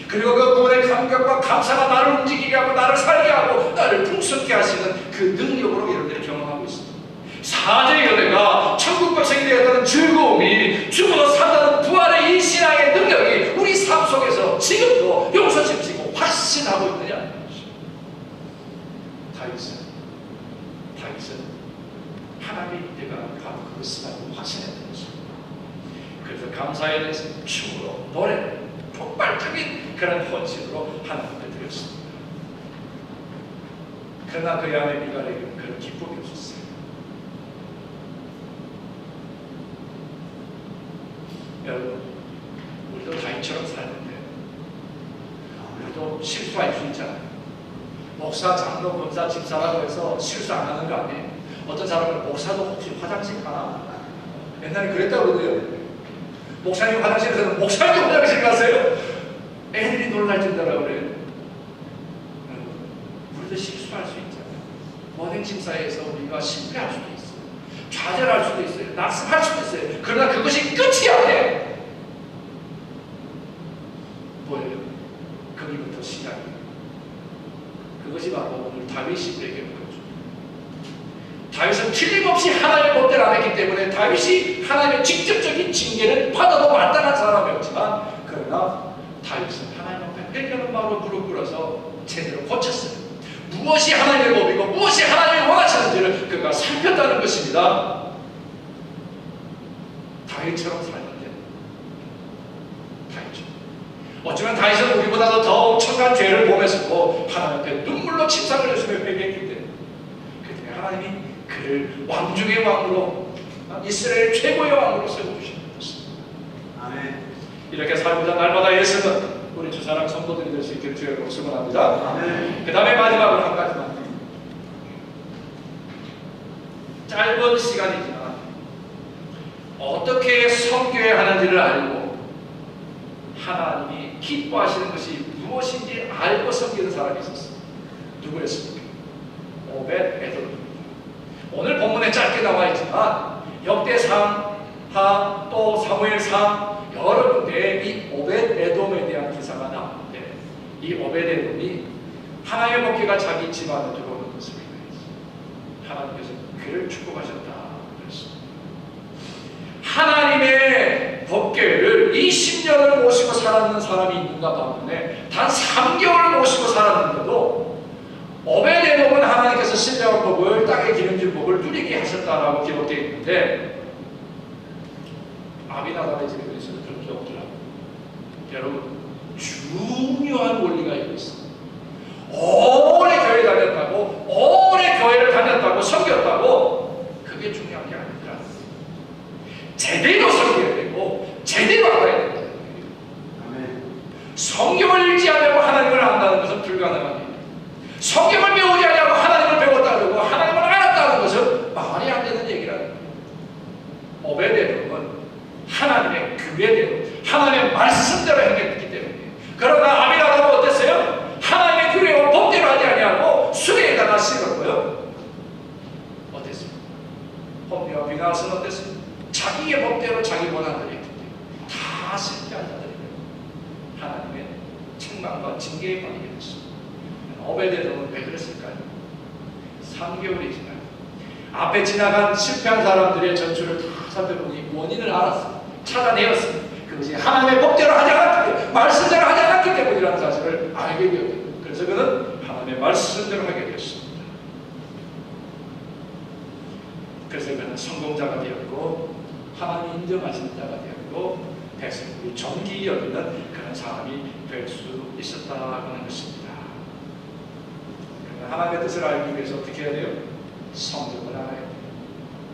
그리고 그 구원의 감격과 감사가 나를 움직이게 하고 나를 살게 하고 나를 풍성케 하시는 그 능력으로 여러분들이 경험하고 있습니다. 사제의 연애가 천국 백성이 되었다는 즐거움이 죽어서 산다는 부활의 이 신앙의 능력이 우리 삶 속에서 지금도 용서심치고 확신하고 있느냐? 다윗은 하나님의 임재가 가고 그것을 알고 확신했던 것입니다. 그래서 감사에 대해서 춤으로 노래로 폭발적인 그런 헌신으로 하나님께 드렸습니다. 그러나 그의 아내 미갈에게는 그런 기쁨이 없었어요. 여러분, 우리도 다윗처럼 살는데 우리도 실수할 수 있잖아요. 목사, 장로, 권사, 집사라고 해서 실수 안 하는 거 아니에요. 어떤 사람은 목사도 혹시 화장실 가나? 옛날에 그랬다고 그러더라고요. 목사님 화장실에서는 목사님 화장실 가세요? 애들이 놀랄 정도라고 그래요. 우리도 실수할 수 있잖아요. 모든 심사에서 우리가 실패할 수도 있어요. 좌절할 수도 있어요. 낙심할 수도 있어요. 그러나 그것이 끝이 아니에요. 뭐예요? 거기부터 시작이에요. 그것이 바로 오늘 다윗이 얘기한 거죠. 다윗은 틀림없이 하나님의 법대로 안 했기 때문에 다윗이 하나님의 직접적인 징계를 받아도 마땅한 사람이었지만, 그러나 다윗은 하나님 앞에 회개하는 마음으로 무릎 꿇어서 제대로 고쳤어요. 무엇이 하나님의 법이고 무엇이 하나님이 원하시는지를 그가 살폈다는 것입니다. 다윗처럼 살면 돼요. 다윗처럼. 어쩌면 다윗은 우리보다도 더 엄청난 죄를 범했었고 하나님 앞에 눈물로 침상을 흘렸으며 회개했기 때문에, 그때 하나님이 그를 왕 중의 왕으로, 이스라엘 최고의 왕으로 세워주신 것입니다. 아멘. 이렇게 살고자 날마다 애쓰는 우리 주 사랑 성도들이 될 수 있기를 주의 이름으로 축원합니다. 아멘. 그 다음에 마지막으로 한 가지만. 짧은 시간이지만 어떻게 섬겨야 하는지를 알고 하나님이 기뻐하시는 것이 무엇인지 알고 섬기는 사람이 있었습니다. 누구였습니까? 오벳에돔입니다. 오늘 본문에 짧게 나와 있지만 역대상, 또 사무엘상 여러 군데에 이 오벳에돔에 대한 기사가 나오는데, 이 오벳에돔이 하나님의 법궤가 자기 집안에 들어오는 것을 믿어야지 하나님께서 그를 축복하셨다 그랬습니다. 하나님의 법궤를 20년을 모시고 살았는 사람이 있는가 봤는데 단 3개월을 모시고 살았는데도 오벳에돔은 하나님께서 신령한 법을, 땅에 기름진 법을 누리게 하셨다라고 기록되어 있는데, 아비나답의 집에 있어서 그런 게 없더라고요. 여러분, 중요한 원리가 있습니다. 오래 교회 다녔다고, 오래 교회를 다녔다고, 섬겼다고, 그게 중요한 게 아니라 제대로 섬겨야 되고 제대로 알아야 된다. 아멘. 성경을 읽지 않으려고 하나님을 안다는 것은 불가능한 일이에요. 성경을 배우지 않으려고 하나님을 배웠다 그러고 하나님을 알았다는 것은 말이 안 되는 얘기라는 거예요. 오벳에돔은 하나님의 규례대로, 하나님의 말씀대로 행했기 때문에. 그러나 아비나답은 어땠어요? 하나님의 규례와 법대로 하지 아니하고 수레에다가 실었고요. 어땠습니까? 홈리와 비나스는 어땠습니까? 자기의 법대로 자기 원하는 대로 했기 때문에 다 실패한 자들이에요. 하나님의 책망과 징계에 빠지게 됐습니다. 오벳에돔은 왜 그랬을까요? 3개월이 지나요. 앞에 지나간 실패한 사람들의 전출을 다 살펴보니 원인을 알았어요. 찾아내었습니다. 그것이 하나님의 법대로 하지 않았기 때문에, 말씀대로 하지 않았기 때문이라는 사실을 알게 되었어요. 그래서 그는 하나님의 말씀대로 하게 되었습니다. 그래서 그는 성공자가 되었고 하나님이 인정하시는 자가 되었고 백성들이 존귀 여기는 그런 사람이 될 수 있었다는 것입니다. 그러나 하나님의 뜻을 알기 위해서 어떻게 해야 돼요? 성경을 알아야 돼요.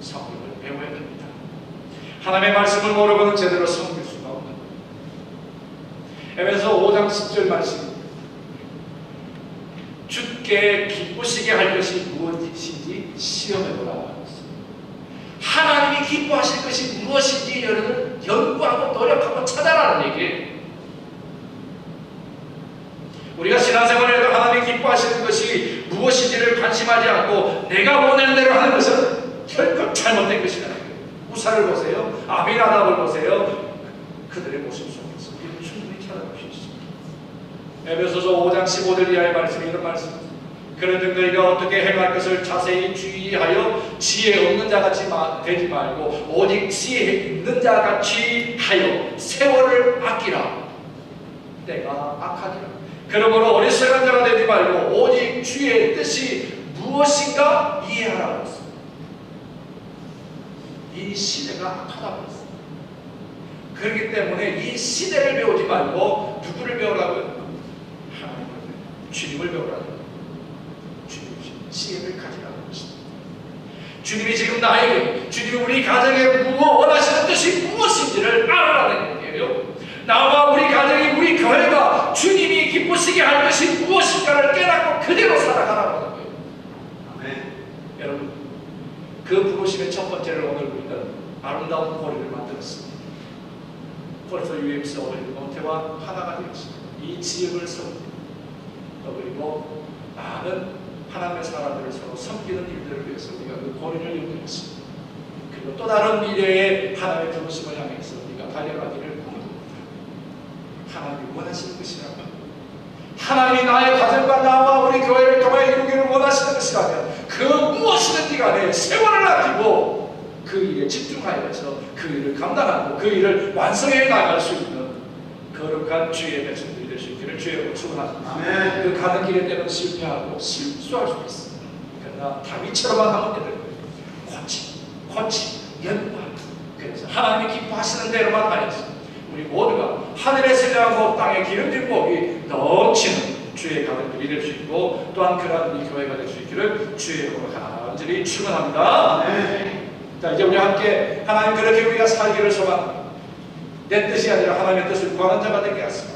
성경을 배워야 됩니다. 하나님의 말씀을 모르고는 제대로 섬길 수가 없는 거예요. 에베소 5장 10절 말씀입니다. 주께 기쁘시게 할 것이 무엇인지 시험해보라. 하나님이 기뻐하실 것이 무엇인지 여러분 연구하고 노력하고 찾아라는 얘기예요. 우리가 신앙생활을 해도 하나님이 기뻐하시는 것이 무엇인지를 관심하지 않고 내가 원하는 대로 하는 것은 결코 잘못된 것이라는 거예요. 우사를 보세요. 아비나답을 보세요. 그들의 모습 속에서 충분히 찾아볼 수 있습니다. 에베소서 5장 15절 이하의 말씀이 이런 말씀입니다. 그런즉 너희가 어떻게 행할 것을 자세히 주의하여 지혜 없는 자같이 되지 말고 오직 지혜 있는 자같이 하여 세월을 아끼라. 때가 악하니라. 그러므로 어리석은 자가 되지 말고 오직 주의 뜻이 무엇인가 이해하라고 했습니다. 이 시대가 악하다고 했습니다. 그렇기 때문에 이 시대를 배우지 말고 누구를 배우라고요? 하나님을 배우라. 주님을 배우라고요. 지혜를 가지라는 것입니다. 주님이 지금 나에게, 주님이 우리 가정에 원하시는 뜻이 무엇인지를 알아라는 얘기예요. 나와 우리 가정이, 우리 교회가 주님이 기쁘시게 할 것이 무엇인가를 깨닫고 그대로 살아가라고 하는 거예요. 아멘. 여러분, 그 부르심의 첫 번째를 오늘 우리가 아름다운 고리를 만들었습니다. 그래서 UMC 모태와 하나가 되었습니다. 이 지역을 섬기고 또 그리고 많은 하나님의 사람들을 서로 섬기는 일들을 위해서 우리가 그 고리를 연결했습니다. 그리고 또 다른 미래의 하나님의 부르심을 향해서 우리가 달려가기를 원합니다. 하나님이 원하시는 것이라면, 하나님이 나의 가정과 나와 우리 교회를 통해 이루기를 원하시는 것이라면 그 무엇이든지 시간에 세월을 아끼고 그 일에 집중하여서 그 일을 감당하고 그 일을 완성해 나갈 수 있는 거룩한 주의 백성들이 될 수 있기를 주의 축원합니다. 아멘. 그 가는 길에 때는 실패하고 실수할 수 있습니다. 그러나 다윗처럼만 하면 되는 거예요. 고치, 연단. 그래서 하나님이 기뻐하시는 대로만 하여서 우리 모두가 하늘에서 나고 땅에 기름진 복이 넘치는 주의 가족들이 될 수 있고 또한 그러한 우리 교회가 될 수 있기를 주의 이름으로 간절히 축원합니다. 자, 이제 우리 함께 하나님 그렇게 우리가 살기를 소망합니다. 내 뜻이 아니라 하나님의 뜻을 구하는 자가 되게 하시고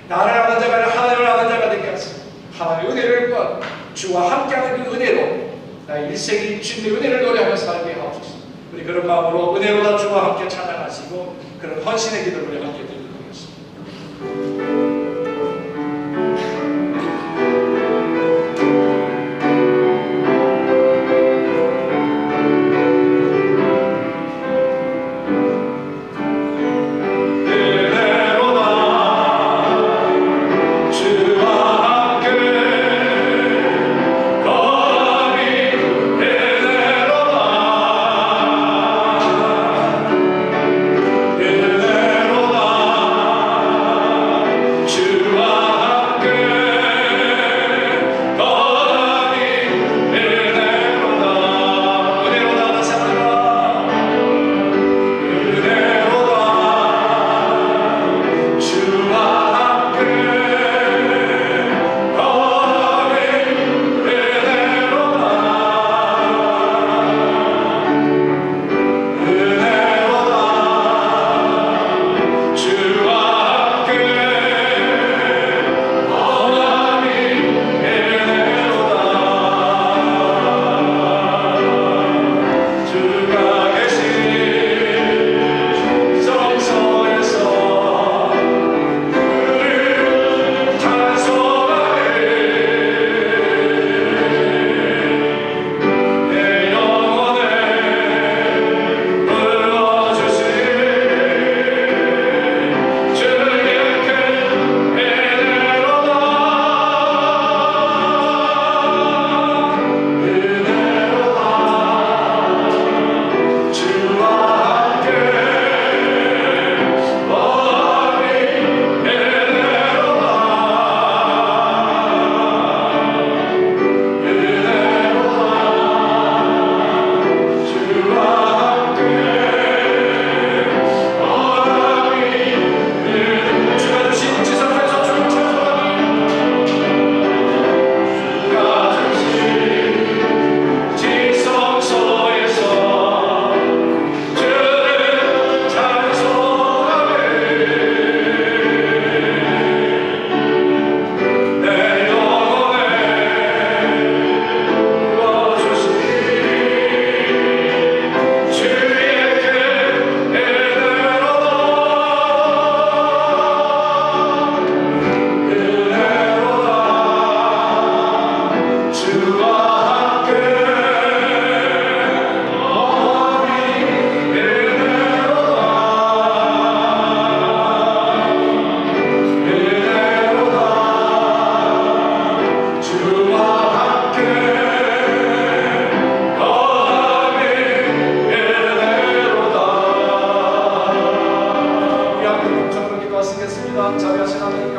나를 아는 자가 아니라 하나님을 아는 자가 되게 하시고 하나님의 은혜를 구하고 주와 함께하는 그 은혜로 나의 일생이 주님의 은혜를 노래하며 살게 하옵소서. 우리 그런 마음으로 은혜로다 주와 함께 찬양하시고 그런 헌신의 기도를 우리 함께 드리도록 하겠습니다. 하나님의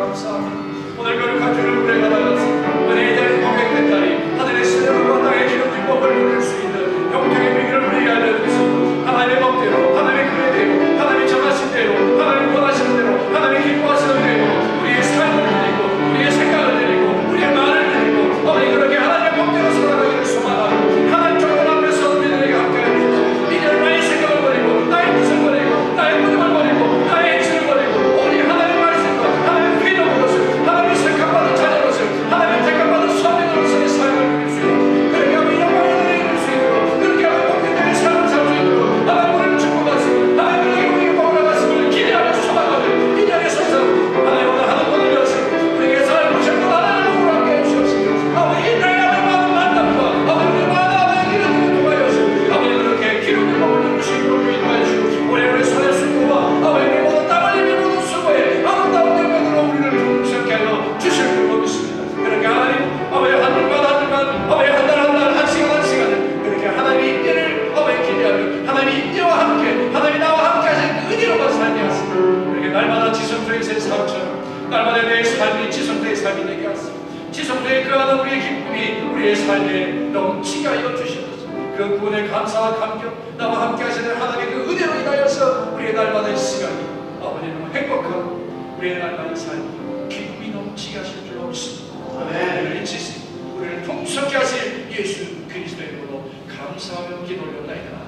우리의 삶이 지성도의 삶이 되게 하소서. 지성도의 그 하나 우리의 기쁨이 우리의 삶에 넘치게 하여 주시옵소서. 그 구원에 감사와 감격, 나와 함께 하시는 하나님의 그 은혜로 인하여서 우리의 날마다의 시간이 아버지는 행복하고 우리의 날마다의 삶이 기쁨이 넘치게 하실 줄 믿습니다. 우리를 잊으시고 우리를 통솔케 하실 예수 그리스도의 이름으로 감사하며 기도하옵나이다.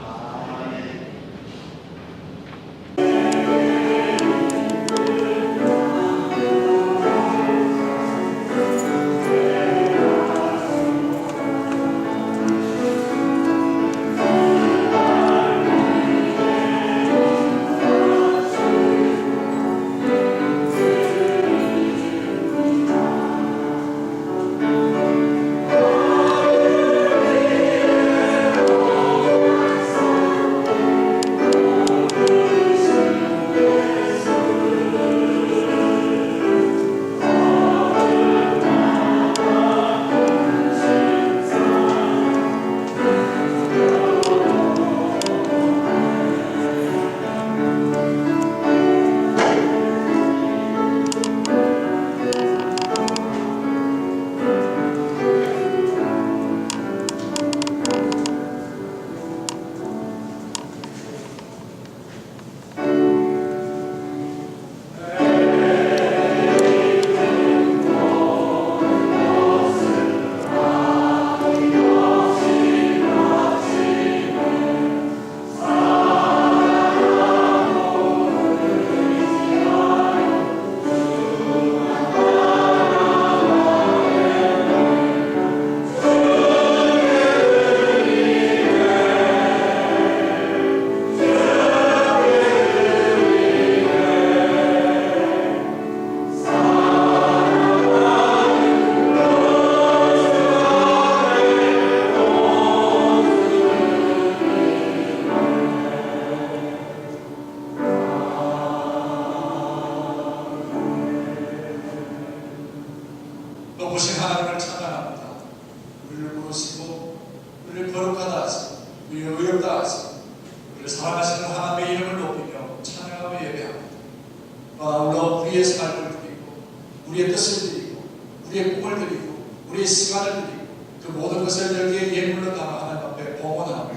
높으신 하나님을 찬양합니다. 우리를 부르시고 우리를 거룩하다 하시고 우리를 의롭다 하시고 우리를 사랑하시는 하나님의 이름을 높이며 찬양하며 예배합니다. 아울러 우리의 삶을 드리고 우리의 뜻을 드리고 우리의 꿈을 드리고 우리의 시간을 드리고 그 모든 것을 여기에 예물로 담아 하나님 앞에 봉헌하고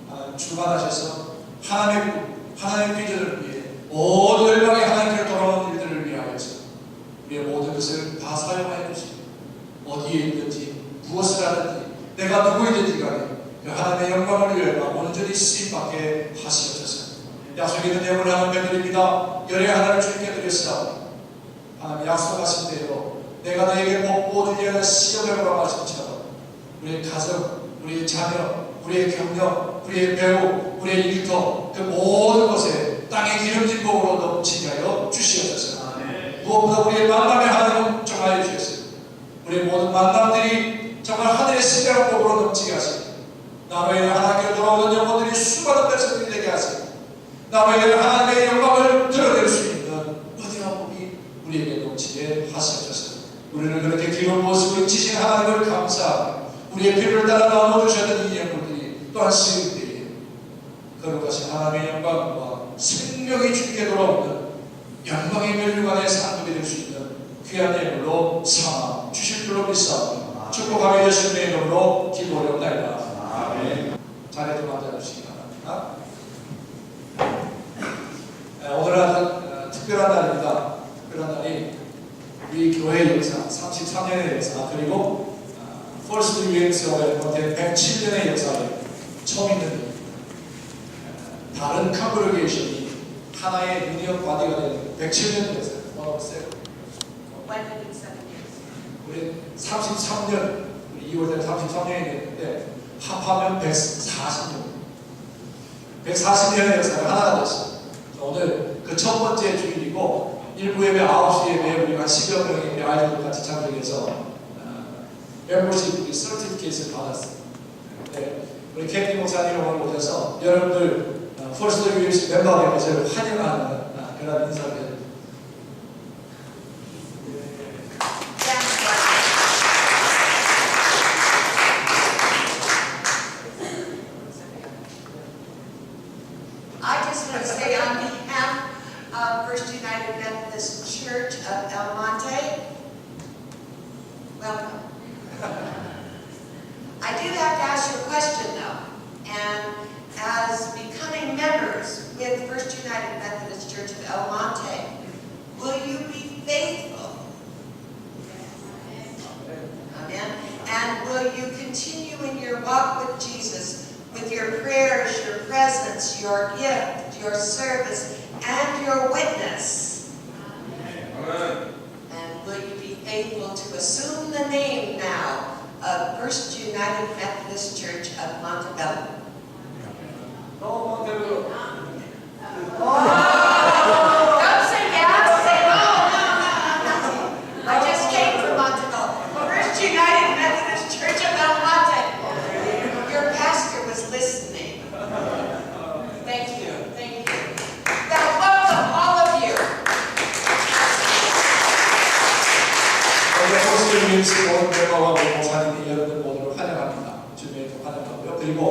하나님 주관하셔서 하나님의 꿈, 하나님의 비전을 위해 모든 열방의 하나님께로 돌아오는 일들을 위하여서 우리의 모든 것을 다 사용하여 주시고 어디에 있든지 무엇을 하든지 내가 누구이든지 간에 그 하나님의 영광을 위하여 온전히 쓰임받게 하시옵소서. 약속 있는 예물을 하나님께 드립니다. 열의 하나를 주님께 드렸사오니 하나님 약속하신 대로 내가 너에게 복보 주리하는 시험을 보라하신처럼 우리의 가정, 우리의 자녀, 우리의 경력, 우리의 배우, 우리의 일터 그 모든 것에 땅의 기름진 복으로 넘치게 하여 주시옵소서. 무엇보다 우리의 만남에 하나님은 정하여 주셨어요. 우리의 모든 만남들이 정말 하늘의 신비한 복으로 넘치게 하시고 나로 인해 하나님께로 돌아오는 영혼들이 수많은 백성들이 되게 하시고 나로 인해 하나님의 영광을 드러낼 수 있는 어디나 복이 우리에게 넘치게 하시옵소서. 우리는 그렇게 기름 부으시고 지신 하나님을 감사하고 우리의 필요를 따라 나눠주셨던 이 영혼들이 또한 시은 때에 거룩하신 하나님의 영광과 생명이 주께 돌아오는 영광의 멸류관의 상급이 될 수 있는 귀한 예물로 삼아 주실 줄로 믿사오니 축복하며 예수님의 이름으로 기도하옵나이다. 아멘. 자리 좀 앉아주시기 바랍니다. 오늘은 아주 특별한 날입니다. 특별한 날이 우리 교회의 역사 33년의 역사 그리고 퍼스트 유행스와의 107년의 역사에 처음 있는 다른 컨그레게이션이 하나의 유니언 바디가 된 107년 됐어요. 어떠세요? 우리 33년, 우리 2월달에 33년이 됐는데 합하면 140년. 140년의 역사가 하나가 됐어요. 오늘 그 첫 번째 주일이고 일부 예배 9시 예배에 우리가 10여 명의 우리 아이들과 같이 참석해서 멤버십 우리 서티피케이트를 받았어요. 네, 우리 캐티 목사님 오늘 오셔서 여러분들 퍼스트 유니스 멤버의 것을 환영하는 그런 인사를 해드립니다. I just want to say on behalf of First United Methodist Church of El Monte. Welcome. I do have to ask you a question though, and as becoming members with First United Methodist Church of El Monte, will you be faithful? Amen. And will you continue in your walk with Jesus with your prayers, your presence, your gift, your service, and your witness? Amen. And will you be faithful to assume the name now of First United Methodist Church of Montebello? No, Montebello. Don't say yes, say no. I just came from Montebello. First United Methodist Church of El Monte. Your pastor was listening. Thank you, thank you. Now welcome all of you. 오늘 호스트 윈스 온 멤버와 목사님이 여러분들 모두를 환영합니다. 주님을 환영하고요. 그리고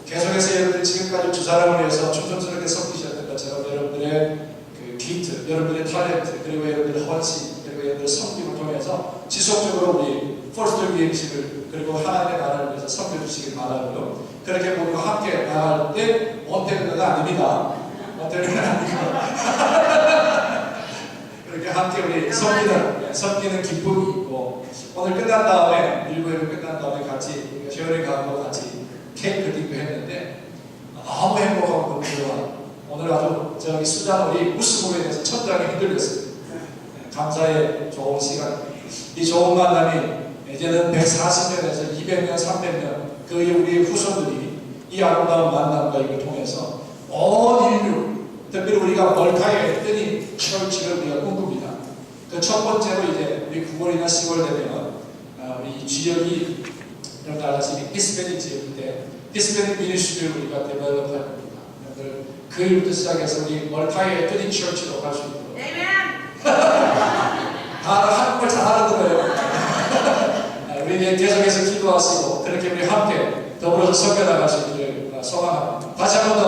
계속해서 여러분들 지금까지 주 사람을 위해서 충성스럽게 섬기셨던 것처럼 여러분들의 그 기트, 여러분들의 탤런트, 그리고 여러분들의 헌신, 그리고 여러분들의 섬김을 통해서 지속적으로 우리 포스트 UMC를 그리고 하나님의 나라를 위해서 섬겨주시길 바라고요. 그렇게 모두 함께 나갈 때 몬테베로가 아닙니다. 몬테베로가 아니고 그렇게 함께 우리 섬기는 기쁨이 있고, 오늘 끝난 다음에 일부회를 끝난 다음에 같이 쉐어링하고 같이 케이크 딩도 했는데 너무 행복하고 너무 좋아요. 오늘 아주 저기 수잔 우리 우스복에 대해서 천장이 흔들렸어요. 감사의 좋은 시간. 이 좋은 만남이 이제는 140년에서 200년, 300년 그 우리 후손들이 이 아름다운 만남과 이걸 통해서 온 인류, 특별히 우리가 멀타에 뜨니 철치를 우리가 꿈꿉니다. 그 첫 번째로 이제 우리 9월이나 10월 되면 우리 지역이 여러분 알다시피 히스패닉 지역인데 히스패닉 미니스트리를 우리가 데벨롭할 겁니다. 여러분들 그 일부터 시작해서 우리 멀타에 뜨니 철치로 갈 수 있도록. 다 한국말 잘 알아들어요. 우리 이제 계속해서 기도하시고 그렇게 우리 함께 더불어서 섬겨나갈 수 있기를 소망합니다. 다시 한 번 더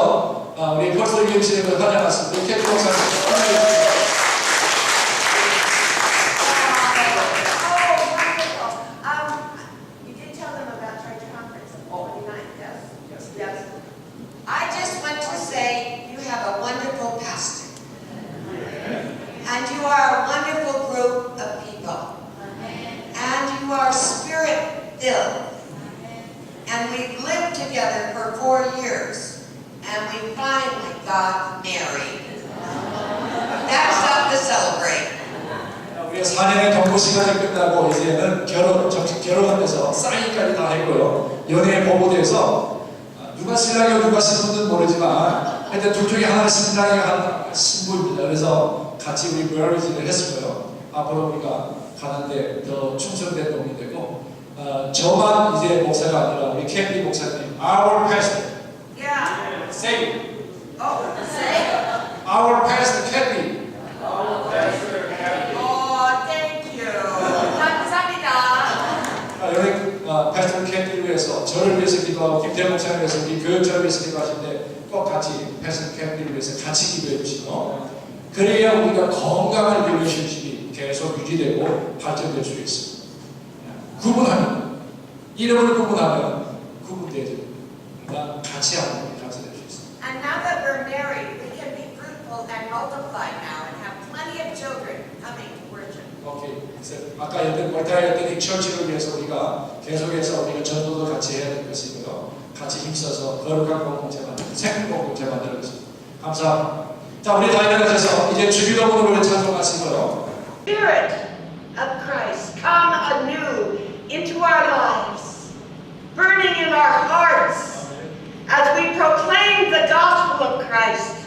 우리 펄스 UMC를 환영하십니다. 우리 캐리 목사님. You did tell them about church conference on the 29th, yes? Yes. I just want to say you have a wonderful pastor. And you are a wonderful group of people. And you are spirit-filled. And we've lived together for 4 years. And we finally got married. That's something to celebrate. 우리가 4년의 동거 시간이 끝나고 이제는 정식 결혼하면서 사인까지 다 했고요. 연애에 보고돼서 누가 신랑이고 누가 신부는 모르지만 하여튼 둘 중에 하나는 신랑이고 하나는 신부입니다. 그래서 같이 우리 메리지를 했어요. 앞으로 우리가 가는데 더 충성된 도움이 되고 저만 이제 목사가 아니라 우리 캔디 목사님 Our pastor Yeah. Say Oh, say. Our pastor Candy Oh, thank you. 감사합니다. 여기 패스터 캔디를 위해서 저를 위해서 기도하고 김태형 목사를 위해서 우리 교역자를 위해서 기도하시는데 꼭 같이 패스터 캔디를 위해서 같이 기도해 주시고 그래야 우리가 건강한 릴레이션십이 계속 유지되고 발전될 수 있습니다. 구분하면 이름을 구분하면 구분되죠. 그러니까 같이 하는 게 발전될 수 있습니다. And now that we're married, we can be fruitful and multiply now and have plenty of children coming to worship. 오케이. 그래서 아까 했던 멀타이했던 이 처치를 위해서 우리가 계속해서 우리가 전도도 같이 해야 될 것이고요. 같이 힘써서 거룩한 공동체 만들고 생명 공동체 만드는 것입니다. 감사합니다. 자, 우리 다 일어나셔서 이제 주기도문으로 찬송하시고요. Spirit of Christ, come anew into our lives, burning in our hearts as we proclaim the gospel of Christ,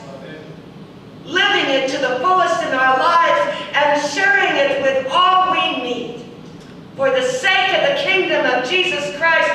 living it to the fullest in our lives and sharing it with all we meet. For the sake of the kingdom of Jesus Christ